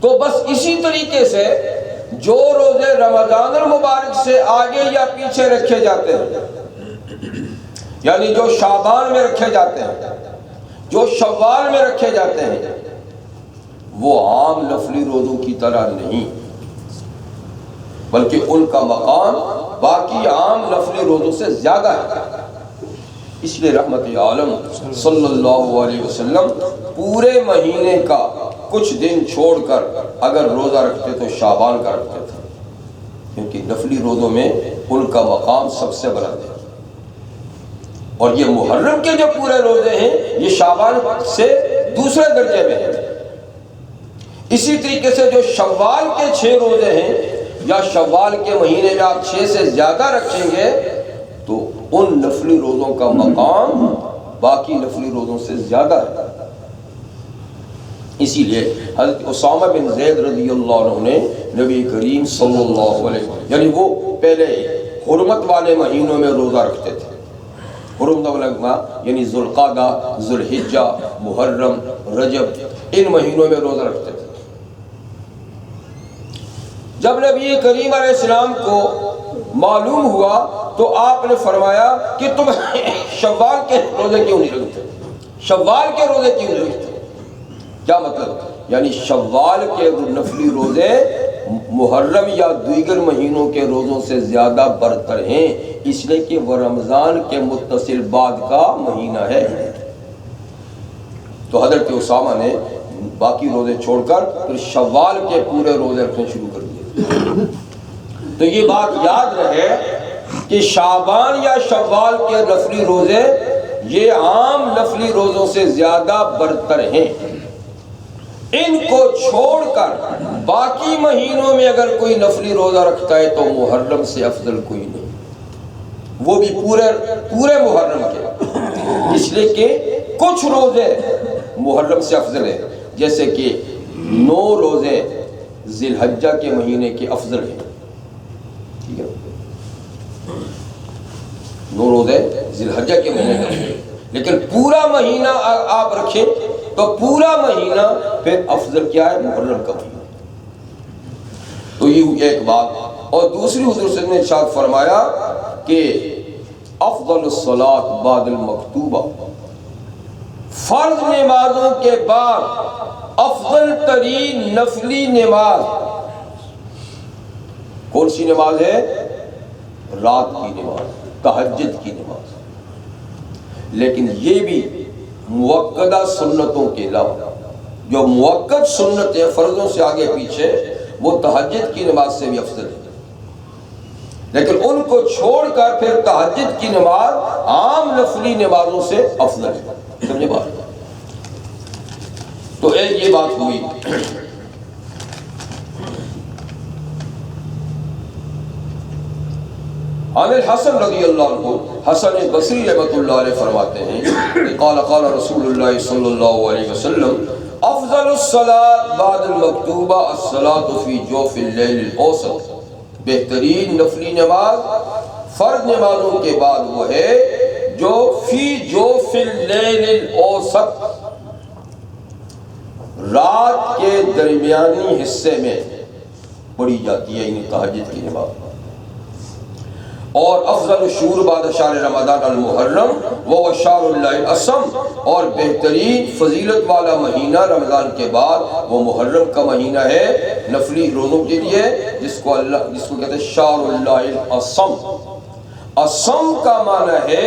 تو بس اسی طریقے سے جو روزے رمضان المبارک سے آگے یا پیچھے رکھے جاتے ہیں، یعنی جو شعبان میں رکھے جاتے ہیں، جو شوال میں رکھے جاتے ہیں، وہ عام نفلی روزوں کی طرح نہیں، بلکہ ان کا مقام باقی عام نفلی روزوں سے زیادہ ہے۔ اس لیے رحمت عالم صلی اللہ علیہ وسلم پورے مہینے کا کچھ دن چھوڑ کر اگر روزہ رکھتے تو شعبان کا رکھتے تھے، کیونکہ نفلی روزوں میں ان کا مقام سب سے بلند ہے۔ اور یہ محرم کے جو پورے روزے ہیں یہ شعبان سے دوسرے درجے میں ہیں۔ اسی طریقے سے جو شوال کے 6 روزے ہیں یا شوال کے مہینے میں آپ 6 سے زیادہ رکھیں گے تو ان نفلی روزوں کا مقام باقی نفلی روزوں سے زیادہ ہے۔ اسی لیے حضرت اسامہ بن زید رضی اللہ عنہ نے نبی کریم صلی اللہ علیہ وسلم، یعنی وہ پہلے حرمت والے مہینوں میں روزہ رکھتے تھے، حرمت والے یعنی ذوالقعدہ، ذوالحجہ، محرم، رجب، ان مہینوں میں روزہ رکھتے تھے۔ جب نبی کریم علیہ السلام کو معلوم ہوا تو آپ نے فرمایا کہ تم شوال کے روزے کیوں نہیں رکھتے؟ شوال کے روزے کیوں نہیں رکھتے؟ کیا مطلب؟ یعنی شوال کے نفلی روزے محرم یا دیگر مہینوں کے روزوں سے زیادہ برتر ہیں، اس لیے کہ وہ رمضان کے متصل بعد کا مہینہ ہے۔ تو حضرت اسامہ نے باقی روزے چھوڑ کر پھر شوال کے پورے روزے رکھنے شروع کر دیے۔ تو یہ بات یاد رہے کہ شعبان یا شوال کے نفلی روزے یہ عام نفلی روزوں سے زیادہ برتر ہیں۔ ان کو چھوڑ کر باقی مہینوں میں اگر کوئی نفلی روزہ رکھتا ہے تو محرم سے افضل کوئی نہیں، وہ بھی پورے محرم کے، اس لیے کہ کچھ روزے محرم سے افضل ہیں، جیسے کہ 9 روزے ذی الحجہ کے مہینے کے افضل ہیں، ٹھیک ہے، 9 روزے ذی الحجہ کے مہینے کے افضل ہیں، لیکن پورا مہینہ آپ رکھیں تو پورا مہینہ پھر افضل کیا ہے؟ محرم کا مہینہ۔ تو یہ ایک بات، اور دوسری حضور صلی اللہ علیہ وسلم نے ارشاد فرمایا کہ افضل الصلاۃ بعد المکتوبہ، فرض نمازوں کے بعد افضل ترین نفلی نماز کون سی نماز ہے؟ رات کی نماز، تہجد کی نماز۔ لیکن یہ بھی موقدہ سنتوں کے علاوہ، جو موقت سنتیں فرضوں سے آگے پیچھے، وہ تہجد کی نماز سے بھی افضل ہے، لیکن ان کو چھوڑ کر پھر تہجد کی نماز عام نفلی نمازوں سے افضل ہے۔ سمجھے بات؟ تو ایک یہ بات ہوئی۔ عن الحسن رضی اللہ عنہ، حسن بصری رحمۃ اللہ علیہ فرماتے ہیں کہ قال قال رسول اللہ صلی اللہ علیہ وسلم افضل الصلاة بعد المکتوبہ الصلاة فی جوف اللیل الاوسط، بہترین نفلی نماز فرض نمازوں کے بعد وہ ہے جو فی جوف اللیل الاوسط، رات کے درمیانی حصے میں پڑھی جاتی ہے، یعنی تہجد کی نماز۔ اور افضل الشہور بعد شہر رمضان المحرم وہ شہر اللہ الاسم، اور بہترین فضیلت والا مہینہ رمضان کے بعد وہ محرم کا مہینہ ہے نفلی روزوں کے لیے، جس کو کہتے ہیں شہر اللہ الاسم۔ اسم کا معنی ہے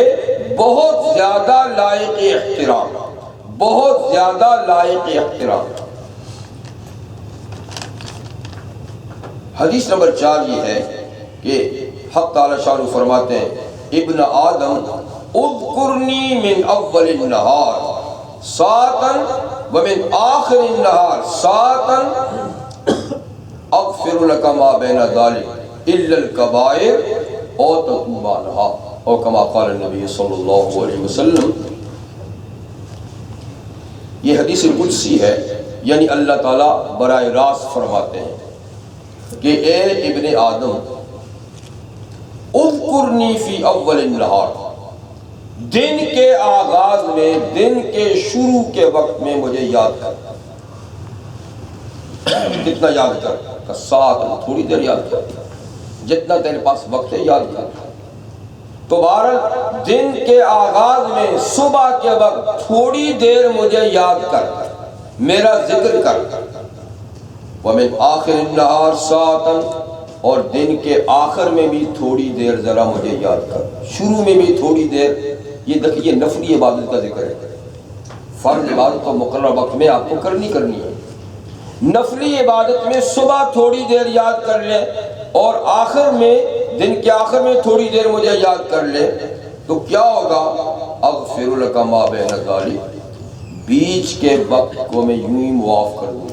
بہت زیادہ لائق احترام، بہت زیادہ لائق احترام۔ حدیث نمبر 4 یہ ہے کہ حق تعالی شان فرماتے ہیں ابن آدم اذکرنی من اول النہار ساعتاً ومن آخر النہار ساعتاً اغفر لک ما بین ذلک الا الکبائر او تتوب عنہا، او کما قال النبی صلی اللہ علیہ وسلم۔ یہ حدیث قدسی ہے، یعنی اللہ تعالیٰ براہ راست فرماتے ہیں کہ اے ابن آدم اذکرنی فی اول النہار، دن کے آغاز میں، دن کے شروع کے وقت میں مجھے یاد کر۔ کتنا یاد کر؟ ساتھ تھوڑی دیر یاد کر، جتنا تیرے پاس وقت ہے یاد کر۔ تو بہرحال دن کے آغاز میں صبح کے وقت تھوڑی دیر مجھے یاد کر، میرا ذکر کر۔ ومن آخر النہار ساعتاً، اور دن کے آخر میں بھی تھوڑی دیر ذرا مجھے یاد کر، شروع میں بھی تھوڑی دیر۔ یہ دیکھیے نفلی عبادت کا ذکر ہے، فرض عبادت تو مقررہ وقت میں آپ کو کرنی ہے، نفلی عبادت میں صبح تھوڑی دیر یاد کر لے اور آخر میں دن کے آخر میں تھوڑی دیر مجھے یاد کر لے تو کیا ہوگا؟ اغفر لک ما بین ذالک، بیچ کے وقت کو میں یوں ہی معاف کر دوں.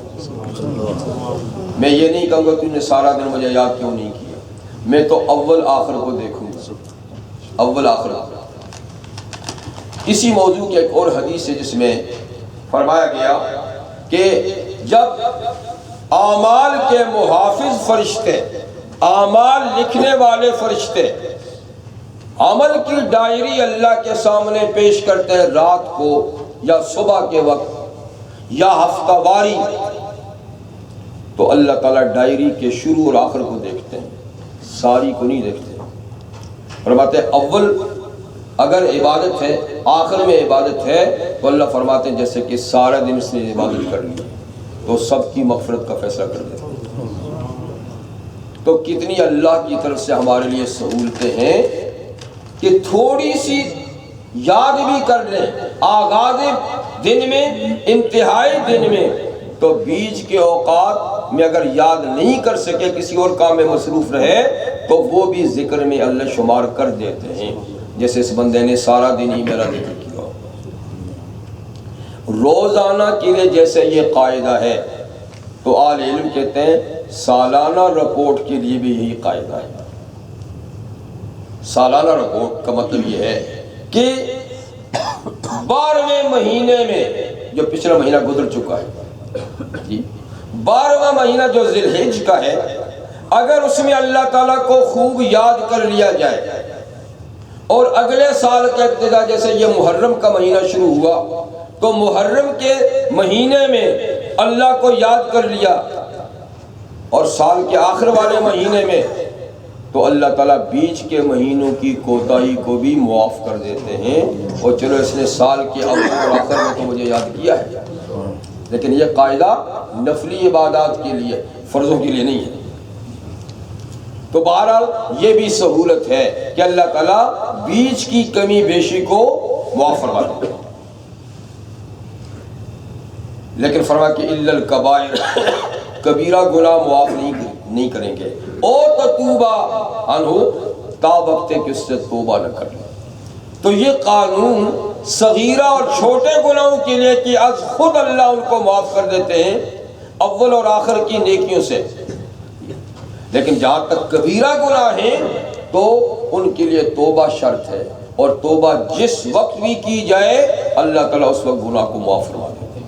میں یہ نہیں کہوں گا تم نے سارا دن مجھے یاد کیوں نہیں کیا، میں تو اول آخر کو دیکھوں گا، اول آخر کو. اسی موضوع کی ایک اور حدیث ہے جس میں فرمایا گیا کہ جب اعمال کے محافظ فرشتے، اعمال لکھنے والے فرشتے عمل کی ڈائری اللہ کے سامنے پیش کرتے ہیں رات کو یا صبح کے وقت یا ہفتہ واری، تو اللہ تعالیٰ ڈائری کے شروع اور آخر کو دیکھتے ہیں، ساری کو نہیں دیکھتے. فرماتے ہیں اول اگر عبادت ہے، آخر میں عبادت ہے، تو اللہ فرماتے ہیں جیسے کہ سارا دن اس نے عبادت کر لی تو سب کی مغفرت کا فیصلہ کر دیتے. تو کتنی اللہ کی طرف سے ہمارے لیے سہولتیں ہیں کہ تھوڑی سی یاد بھی کر لیں آغاز دن میں، انتہائی دن میں، تو بیچ کے اوقات میں اگر یاد نہیں کر سکے، کسی اور کام میں مصروف رہے، تو وہ بھی ذکر میں اللہ شمار کر دیتے ہیں. جیسے اس بندے نے سارا دن ہی میرا ذکر کیا. روزانہ کے لیے جیسے یہ قاعدہ ہے، تو اہل علم کہتے ہیں سالانہ رپورٹ کے لیے بھی یہی قاعدہ ہے. سالانہ رپورٹ کا مطلب یہ ہے کہ 12ویں مہینے میں، جو پچھلا مہینہ گزر چکا ہے جی، 12واں مہینہ جو ذی الحجہ کا ہے، اگر اس میں اللہ تعالیٰ کو خوب یاد کر لیا جائے اور اگلے سال کا ابتدا جیسے یہ محرم کا مہینہ شروع ہوا، تو محرم کے مہینے میں اللہ کو یاد کر لیا اور سال کے آخر والے مہینے میں، تو اللہ تعالیٰ بیچ کے مہینوں کی کوتاہی کو بھی معاف کر دیتے ہیں. اور چلو اس نے سال کے اول اور آخر میں تو مجھے یاد کیا ہے، لیکن یہ قاعدہ نفلی عبادات کے لیے، فرضوں کے لیے نہیں ہے. تو بہرحال یہ بھی سہولت ہے کہ اللہ تعالیٰ بیچ کی کمی بیشی کو معاف فرما دے. لیکن فرما کہ الا الکبائر، کبیرہ گناہ معاف نہیں کریں گے. اور تتوبہ عنہ، تا وقت کہ اس سے توبہ نہ کر لیں. تو یہ قانون صغیرہ اور چھوٹے گناہوں کے لیے کہ از خود اللہ ان کو معاف کر دیتے ہیں اول اور آخر کی نیکیوں سے، لیکن جہاں تک کبیرہ گناہ ہیں تو ان کے لیے توبہ شرط ہے، اور توبہ جس وقت بھی کی جائے اللہ تعالیٰ اس وقت گناہ کو معاف فرما دیتے ہیں.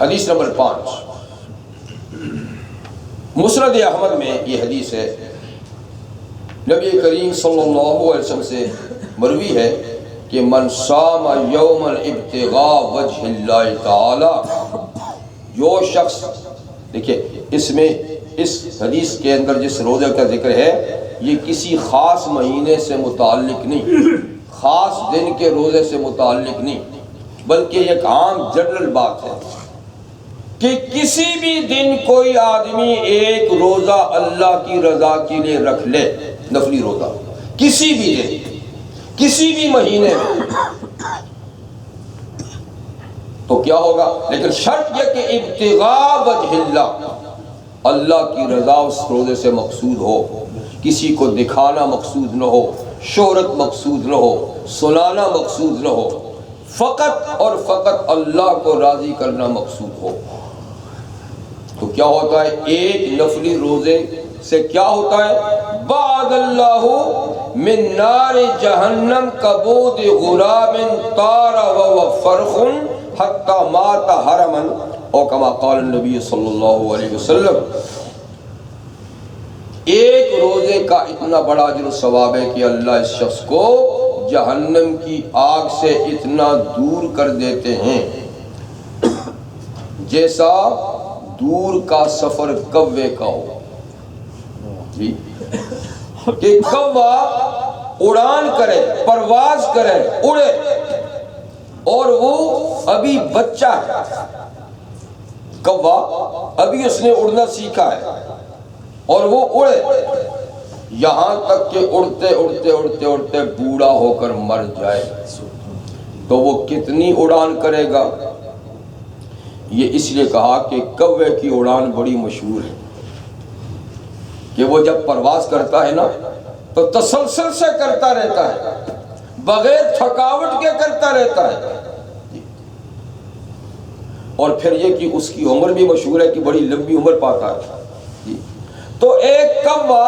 حدیث نمبر 5، مسند احمد میں یہ حدیث ہے، نبی کریم صلی اللہ علیہ وسلم سے مروی ہے کہ من صام یوما ابتغاء وجہ اللہ تعالی، جو شخص، دیکھیں اس میں اس حدیث کے اندر جس روزے کا ذکر ہے یہ کسی خاص مہینے سے متعلق نہیں، خاص دن کے روزے سے متعلق نہیں، بلکہ ایک عام جنرل بات ہے کہ کسی بھی دن کوئی آدمی ایک روزہ اللہ کی رضا کے لیے رکھ لے، نفلی روزہ، کسی بھی دن، کسی بھی مہینے میں، تو کیا ہوگا؟ لیکن شرط یہ کہ ابتغاء وجہ اللہ، اللہ کی رضا اس روزے سے مقصود ہو، کسی کو دکھانا مقصود نہ ہو، شہرت مقصود نہ ہو، سنانا مقصود نہ ہو، فقط اور فقط اللہ کو راضی کرنا مقصود ہو. تو کیا ہوتا ہے؟ ایک نفلی روزے سے کیا ہوتا ہے؟ بعد اللہ من نار جہنم کبود غراب طار وهو فرخ حتی مات حرما، او کما قال النبی صلی اللہ علیہ وسلم. ایک روزے کا اتنا بڑا اجر و ثواب ہے کہ اللہ اس شخص کو جہنم کی آگ سے اتنا دور کر دیتے ہیں جیسا دور کا سفر کوے کا ہو جی، کہ کوا اڑان کرے، پرواز کرے، اڑے، اور وہ ابھی بچہ ہے، کوا ابھی اس نے اڑنا سیکھا ہے اور وہ اڑے، یہاں تک کہ اڑتے اڑتے اڑتے اڑتے بوڑھا ہو کر مر جائے. تو وہ کتنی اڑان کرے گا؟ یہ اس لیے کہا کہ کوے کی اڑان بڑی مشہور ہے کہ وہ جب پرواز کرتا ہے نا تو تسلسل سے کرتا رہتا ہے، بغیر تھکاوٹ کے کرتا رہتا ہے، اور پھر یہ کہ اس کی عمر بھی مشہور ہے کہ بڑی لمبی عمر پاتا ہے۔ تو ایک کوا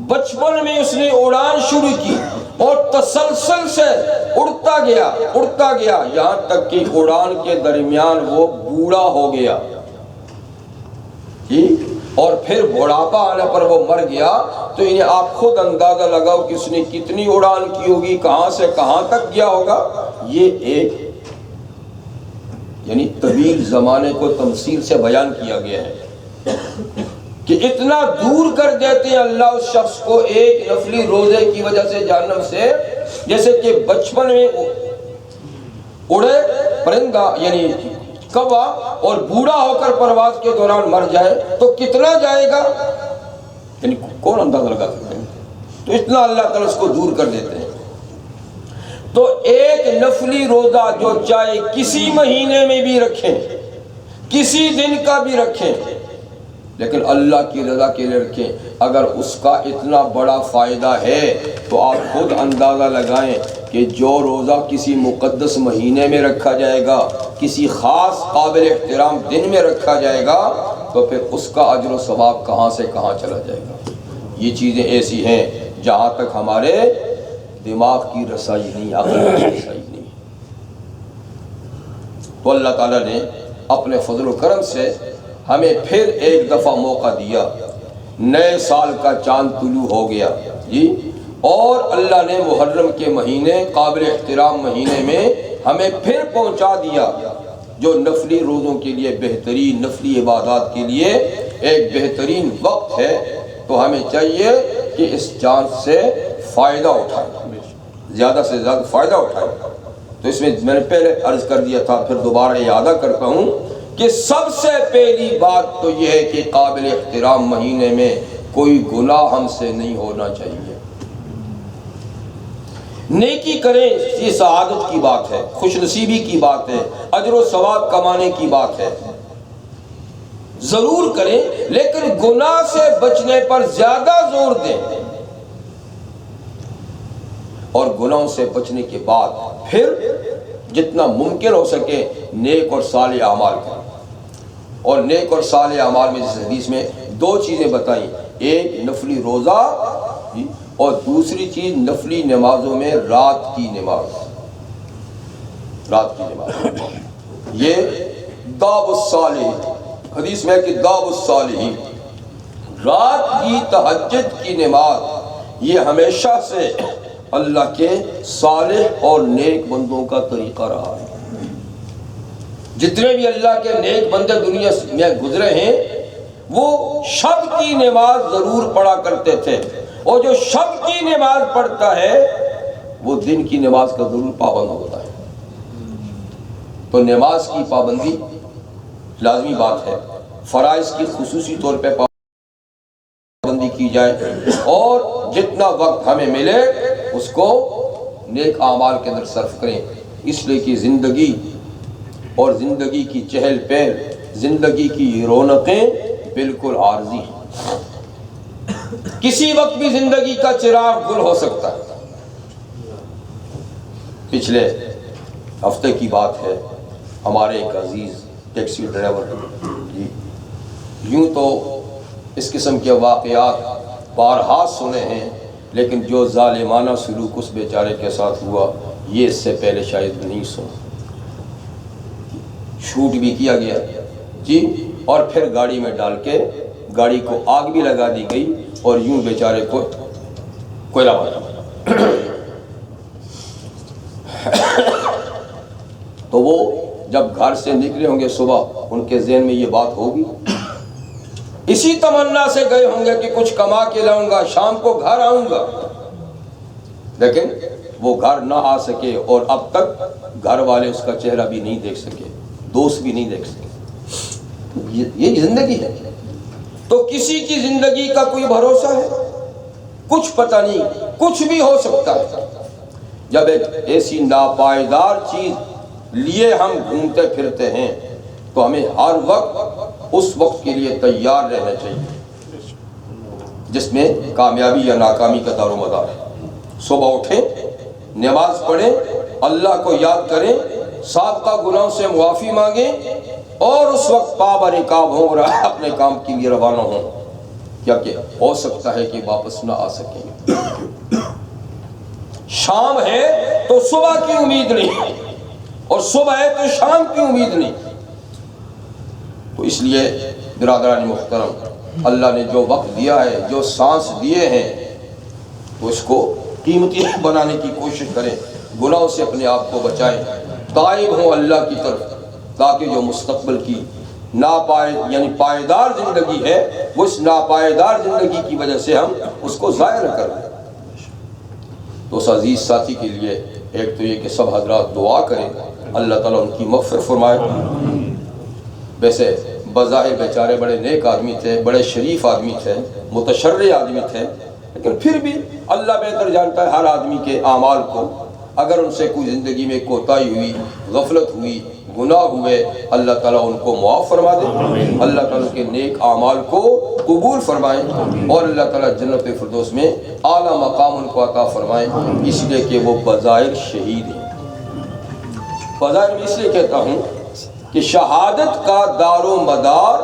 بچپن میں اس نے اڑان شروع کی اور تسلسل سے اڑتا گیا یہاں تک کہ اڑان کے درمیان وہ بوڑھا ہو گیا، اور پھر بڑھاپا آنے پر وہ مر گیا۔ تو انہیں آپ خود اندازہ لگاؤ کہ اس نے کتنی اڑان کی ہوگی، کہاں سے کہاں تک گیا ہوگا۔ یہ ایک یعنی طویل زمانے کو تمثیل سے بیان کیا گیا ہے کہ اتنا دور کر دیتے ہیں اللہ اس شخص کو ایک نفلی روزے کی وجہ سے جہنم سے، جیسے کہ بچپن میں اڑے پرندہ یعنی کوا اور بوڑھا ہو کر پرواز کے دوران مر جائے تو کتنا جائے گا، یعنی کون اندازہ لگا سکتے ہیں؟ تو اتنا اللہ تعالیٰ اس کو دور کر دیتے ہیں۔ تو ایک نفلی روزہ جو چاہے کسی مہینے میں بھی رکھیں، کسی دن کا بھی رکھیں، لیکن اللہ کی رضا کے لیے رکھیں، اگر اس کا اتنا بڑا فائدہ ہے تو آپ خود اندازہ لگائیں کہ جو روزہ کسی مقدس مہینے میں رکھا جائے گا، کسی خاص قابل احترام دن میں رکھا جائے گا، تو پھر اس کا اجر و ثواب کہاں سے کہاں چلا جائے گا۔ یہ چیزیں ایسی ہیں جہاں تک ہمارے دماغ کی رسائی نہیں، عقل کی رسائی نہیں۔ تو اللہ تعالیٰ نے اپنے فضل و کرم سے ہمیں پھر ایک دفعہ موقع دیا، نئے سال کا چاند طلوع ہو گیا جی، اور اللہ نے محرم کے مہینے قابل احترام مہینے میں ہمیں پھر پہنچا دیا، جو نفلی روزوں کے لیے بہترین، نفلی عبادات کے لیے ایک بہترین وقت ہے۔ تو ہمیں چاہیے کہ اس چاند سے فائدہ اٹھائیں، زیادہ سے زیادہ فائدہ اٹھائیں۔ تو اس میں نے پہلے عرض کر دیا تھا، پھر دوبارہ اعادہ کرتا ہوں کہ سب سے پہلی بات تو یہ ہے کہ قابل احترام مہینے میں کوئی گناہ ہم سے نہیں ہونا چاہیے۔ نیکی کریں، یہ سعادت کی بات ہے، خوش نصیبی کی بات ہے، اجر و ثواب کمانے کی بات ہے، ضرور کریں، لیکن گناہ سے بچنے پر زیادہ زور دیں، اور گناہوں سے بچنے کے بعد پھر جتنا ممکن ہو سکے نیک اور صالح اعمال کریں۔ اور نیک اور صالح اعمال میں جس حدیث میں دو چیزیں بتائیں، ایک نفلی روزہ اور دوسری چیز نفلی نمازوں میں رات کی نماز، رات کی نماز۔ یہ داب الصالح، حدیث میں ہے کہ داب الصالحین، رات کی تہجد کی نماز، یہ ہمیشہ سے اللہ کے صالح اور نیک بندوں کا طریقہ رہا ہے۔ جتنے بھی اللہ کے نیک بندے دنیا میں گزرے ہیں وہ شب کی نماز ضرور پڑھا کرتے تھے، اور جو شب کی نماز پڑھتا ہے وہ دن کی نماز کا ضرور پابند ہوتا ہے۔ تو نماز کی پابندی لازمی بات ہے، فرائض کی خصوصی طور پہ پابندی کی جائے، اور جتنا وقت ہمیں ملے اس کو نیک اعمال کے اندر صرف کریں، اس لیے کہ زندگی اور زندگی کی چہل پہل، زندگی کی رونقیں بالکل عارضی ہیں، کسی وقت بھی زندگی کا چراغ گل ہو سکتا ہے۔ پچھلے ہفتے کی بات ہے، ہمارے ایک عزیز ٹیکسی ڈرائیور جی، یوں تو اس قسم کے واقعات بارہا سنے ہیں، لیکن جو ظالمانہ سلوک اس بیچارے کے ساتھ ہوا یہ اس سے پہلے شاید نہیں سنا۔ شوٹ بھی کیا گیا جی، اور پھر گاڑی میں ڈال کے گاڑی کو آگ بھی لگا دی گئی، اور یوں بیچارے کو کوئلہ بنا۔ تو وہ جب گھر سے نکلے ہوں گے صبح، ان کے ذہن میں یہ بات ہوگی، اسی تمنا سے گئے ہوں گے کہ کچھ کما کے لاؤں گا، شام کو گھر آؤں گا، لیکن وہ گھر نہ آ سکے، اور اب تک گھر والے اس کا چہرہ بھی نہیں دیکھ سکے، دوست بھی نہیں دیکھ سکے۔ یہ زندگی ہے۔ تو کسی کی زندگی کا کوئی بھروسہ ہے؟ کچھ پتہ نہیں، کچھ بھی ہو سکتا ہے۔ جب ایک ایسی ناپائیدار چیز لیے ہم گھومتے پھرتے ہیں تو ہمیں ہر وقت اس وقت کے لیے تیار رہنا چاہیے جس میں کامیابی یا ناکامی کا دار و مدار ہے۔ صبح اٹھیں، نماز پڑھیں، اللہ کو یاد کریں، سابقہ گناہوں سے معافی مانگیں اور اس وقت پابرکاب ہوں اور اپنے کام کے لیے روانہ ہوں، کیا کہ ہو سکتا ہے کہ واپس نہ آ سکیں۔ شام ہے تو صبح کی امید نہیں، اور صبح ہے تو شام کی امید نہیں۔ تو اس لیے برادران محترم، اللہ نے جو وقت دیا ہے، جو سانس دیے ہیں، تو اس کو قیمتی بنانے کی کوشش کریں، گناہوں سے اپنے آپ کو بچائیں، تائب ہوں اللہ کی طرف، تاکہ جو مستقبل کی یعنی پائیدار زندگی ہے، وہ اس ناپائیدار زندگی کی وجہ سے ہم اس کو ضائع نہ کر دیں۔ تو اس عزیز ساتھی کے لیے ایک تو یہ کہ سب حضرات دعا کریں، اللہ تعالیٰ ان کی مغفرت فرمائے۔ ویسے بظاہر بیچارے بڑے نیک آدمی تھے، بڑے شریف آدمی تھے، متشرع آدمی تھے، لیکن پھر بھی اللہ بہتر جانتا ہے ہر آدمی کے اعمال کو۔ اگر ان سے کوئی زندگی میں کوتاہی ہوئی، غفلت ہوئی، گناہ ہوئے، اللہ تعالیٰ ان کو معاف فرما دے، اللہ تعالیٰ کے نیک اعمال کو قبول فرمائیں، اور اللہ تعالیٰ جنت فردوس میں اعلیٰ مقام ان کو عطا فرمائیں، اس لیے کہ وہ بظاہر شہید ہیں۔ بظاہر میں اس لیے کہتا ہوں کہ شہادت کا دار و مدار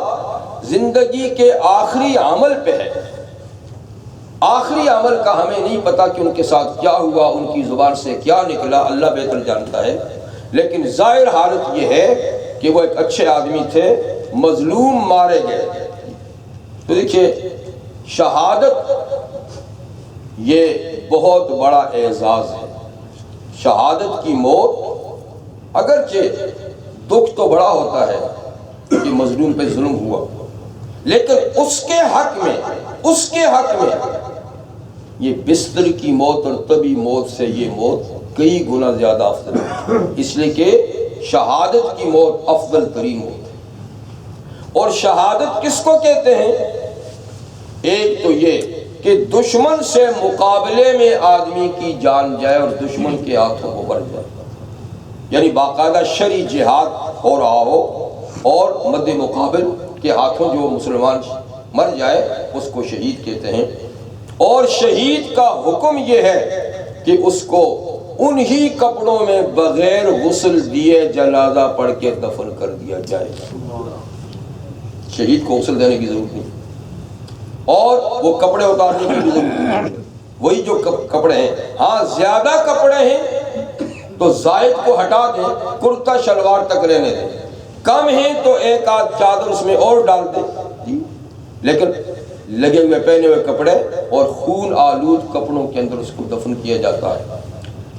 زندگی کے آخری عمل پہ ہے۔ آخری عمل کا ہمیں نہیں پتا کہ ان کے ساتھ کیا ہوا، ان کی زبان سے کیا نکلا، اللہ بہتر جانتا ہے، لیکن ظاہر حالت یہ ہے کہ وہ ایک اچھے آدمی تھے، مظلوم مارے گئے۔ تو دیکھیے، شہادت یہ بہت بڑا اعزاز ہے۔ شہادت کی موت، اگرچہ دکھ تو بڑا ہوتا ہے کہ مظلوم پہ ظلم ہوا، لیکن اس کے حق میں یہ بستر کی موت اور طبی موت سے یہ موت کئی گنا زیادہ افضل ہے، اس لیے کہ شہادت کی موت افضل ترین موت ہے۔ اور شہادت کس کو کہتے ہیں؟ ایک تو یہ کہ دشمن سے مقابلے میں آدمی کی جان جائے اور دشمن کے ہاتھوں کو مر جائے، یعنی باقاعدہ شرعی جہاد اور آؤ اور مد مقابل کے ہاتھوں جو مسلمان مر جائے اس کو شہید کہتے ہیں۔ اور شہید کا حکم یہ ہے کہ اس کو انہی کپڑوں میں بغیر غسل دیے جنازہ پڑھ کے دفن کر دیا جائے۔ شہید کو غسل دینے کی ضرورت نہیں، اور وہ کپڑے اتارنے کی بھی ضرورت نہیں، وہی جو کپڑے ہیں۔ ہاں زیادہ کپڑے ہیں تو زائد کو ہٹا دیں، کرتا شلوار تک رہنے دیں، کم ہیں تو ایک آدھ چادر اس میں اور ڈال دیں، لیکن لگے ہوئے پہنے ہوئے کپڑے اور خون آلود کپڑوں کے اندر اس کو دفن کیا جاتا ہے۔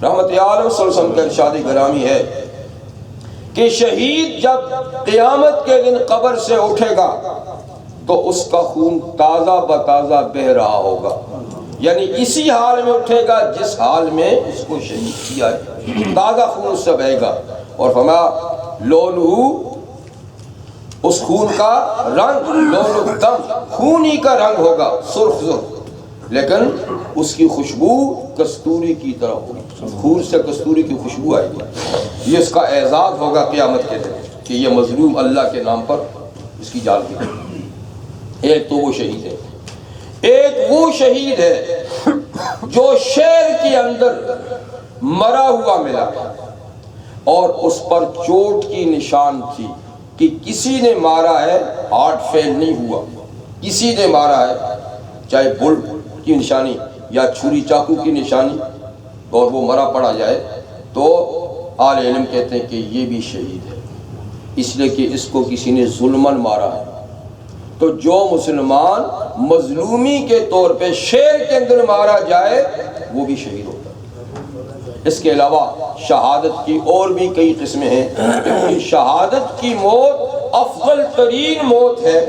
رحمت عالم صلی اللہ علیہ وسلم کا ارشاد گرامی ہے کہ شہید جب قیامت کے دن قبر سے اٹھے گا تو اس کا خون تازہ بتازہ بہہ رہا ہوگا، یعنی اسی حال میں اٹھے گا جس حال میں اس کو شہید کیا ہے، تازہ خون اس سے بہے گا۔ اور فرمایا لونہو، اس خون کا رنگ، لون الدم، خون ہی کا رنگ ہوگا، سرخ سرخ، لیکن اس کی خوشبو کستوری کی طرح ہوگی، خون سے کستوری کی خوشبو آئے گی۔ یہ اس کا اعزاز ہوگا قیامت کے دن کہ یہ مظلوم اللہ کے نام پر اس کی جان دی۔ ایک تو وہ شہید ہے، ایک وہ شہید ہے جو شہر کے اندر مرا ہوا ملا اور اس پر چوٹ کی نشان تھی کہ کسی نے مارا ہے، ہارٹ فیل نہیں ہوا، کسی نے مارا ہے، چاہے بلٹ کی نشانی یا چھری چاقو کی نشانی، اور وہ مرا پڑا جائے تو اہل علم کہتے ہیں کہ یہ بھی شہید ہے، اس لیے کہ اس کو کسی نے ظلماً مارا ہے۔ تو جو مسلمان مظلومی کے طور پہ شہر کے اندر مارا جائے وہ بھی شہید ہوتا ہے۔ اس کے علاوہ شہادت کی اور بھی کئی قسمیں ہیں، لیکن شہادت کی موت افضل ترین موت ہے۔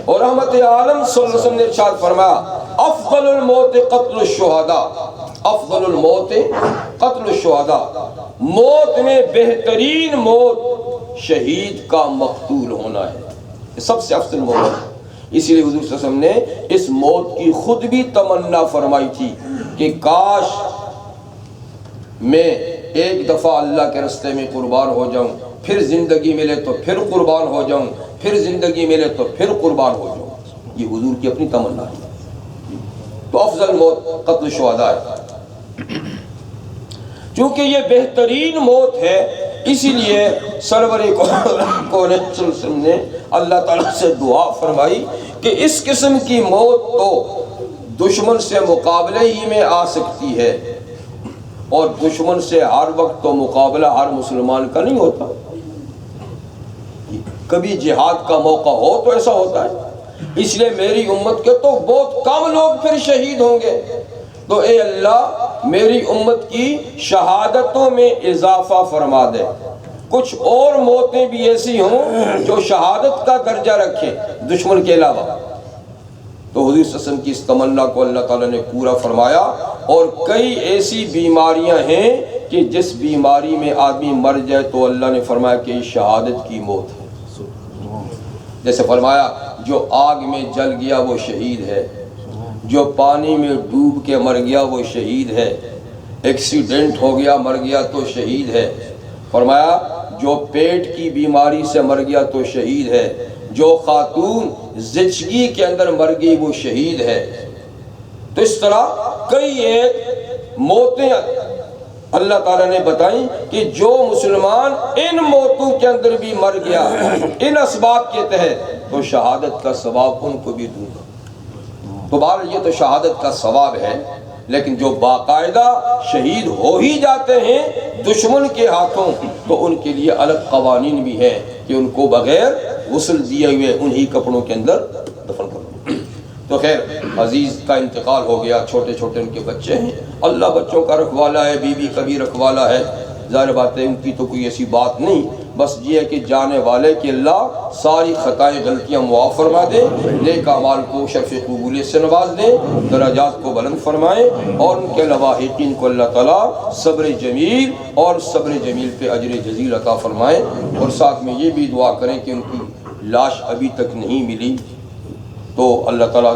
اور رحمت عالم صلی اللہ علیہ وسلم نے ارشاد فرمایا افضل الموت قتل الشہداء، افضل الموت قتل الشہداء، موت میں بہترین موت شہید کا مقتول ہونا ہے، یہ سب سے افضل موت ہے۔ اسی لیے حضور صلی اللہ علیہ وسلم نے اس موت کی خود بھی تمنا فرمائی تھی کہ کاش میں ایک دفعہ اللہ کے راستے میں قربان ہو جاؤں، پھر زندگی ملے تو پھر قربان ہو جاؤں، پھر زندگی ملے تو پھر قربان ہو جاؤں۔ یہ حضور کی اپنی تمنا ہے۔ تو افضل موت قتل شہداء ہے، چونکہ یہ بہترین موت ہے، اسی لیے سرور کون صلی اللہ علیہ وسلم نے اللہ تعالیٰ سے دعا فرمائی کہ اس قسم کی موت تو دشمن سے مقابلے ہی میں آ سکتی ہے، اور دشمن سے ہر وقت تو مقابلہ ہر مسلمان کا نہیں ہوتا، کبھی جہاد کا موقع ہو تو ایسا ہوتا ہے۔ اس لیے میری امت کے تو بہت کم لوگ پھر شہید ہوں گے، تو اے اللہ میری امت کی شہادتوں میں اضافہ فرما دے، کچھ اور موتیں بھی ایسی ہوں جو شہادت کا درجہ رکھیں دشمن کے علاوہ۔ تو حضور صلی اللہ علیہ وسلم کی اس تمنا کو اللہ تعالیٰ نے پورا فرمایا، اور کئی ایسی بیماریاں ہیں کہ جس بیماری میں آدمی مر جائے تو اللہ نے فرمایا کہ یہ شہادت کی موت ہے۔ جیسے فرمایا جو آگ میں جل گیا وہ شہید ہے، جو پانی میں ڈوب کے مر گیا وہ شہید ہے، ایکسیڈنٹ ہو گیا مر گیا تو شہید ہے۔ فرمایا جو پیٹ کی بیماری سے مر گیا تو شہید ہے، جو خاتون زچگی کے اندر مر گئی وہ شہید ہے۔ تو اس طرح کئی ایک موتیں اللہ تعالیٰ نے بتائیں کہ جو مسلمان ان موتوں کے اندر بھی مر گیا ان اسباب کے تحت تو شہادت کا ثواب ان کو بھی دوں گا۔ تو بہرحال یہ تو شہادت کا ثواب ہے، لیکن جو باقاعدہ شہید ہو ہی جاتے ہیں دشمن کے ہاتھوں تو ان کے لیے الگ قوانین بھی ہیں کہ ان کو بغیر غسل دیے ہوئے انہی کپڑوں کے اندر دفن کرو۔ تو خیر عزیز کا انتقال ہو گیا، چھوٹے چھوٹے ان کے بچے ہیں، اللہ بچوں کا رکھوالا ہے، بیوی کا بھی رکھوالا ہے، ظاہر بات ہے ان کی تو کوئی ایسی بات نہیں، بس یہ ہے کہ جانے والے کہ اللہ ساری خطائیں غلطیاں معاف فرما دے، نیک اعمال کو شرف قبولیت سے نواز دے، درجات کو بلند فرمائے، اور ان کے لواحقین کو اللہ تعالیٰ صبر جمیل اور صبر جمیل پہ اجر جزیل عطا فرمائے، اور ساتھ میں یہ بھی دعا کریں کہ ان کی لاش ابھی تک نہیں ملی تو اللہ تعالیٰ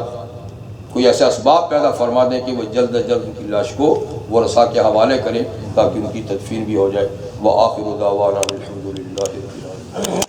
کوئی ایسے اسباب پیدا فرما دیں کہ وہ جلد از جلد ان کی لاش کو ورثاء کے حوالے کریں تاکہ ان کی تدفین بھی ہو جائے۔ وآخر دعوانا الحمدللہ رب العالمین۔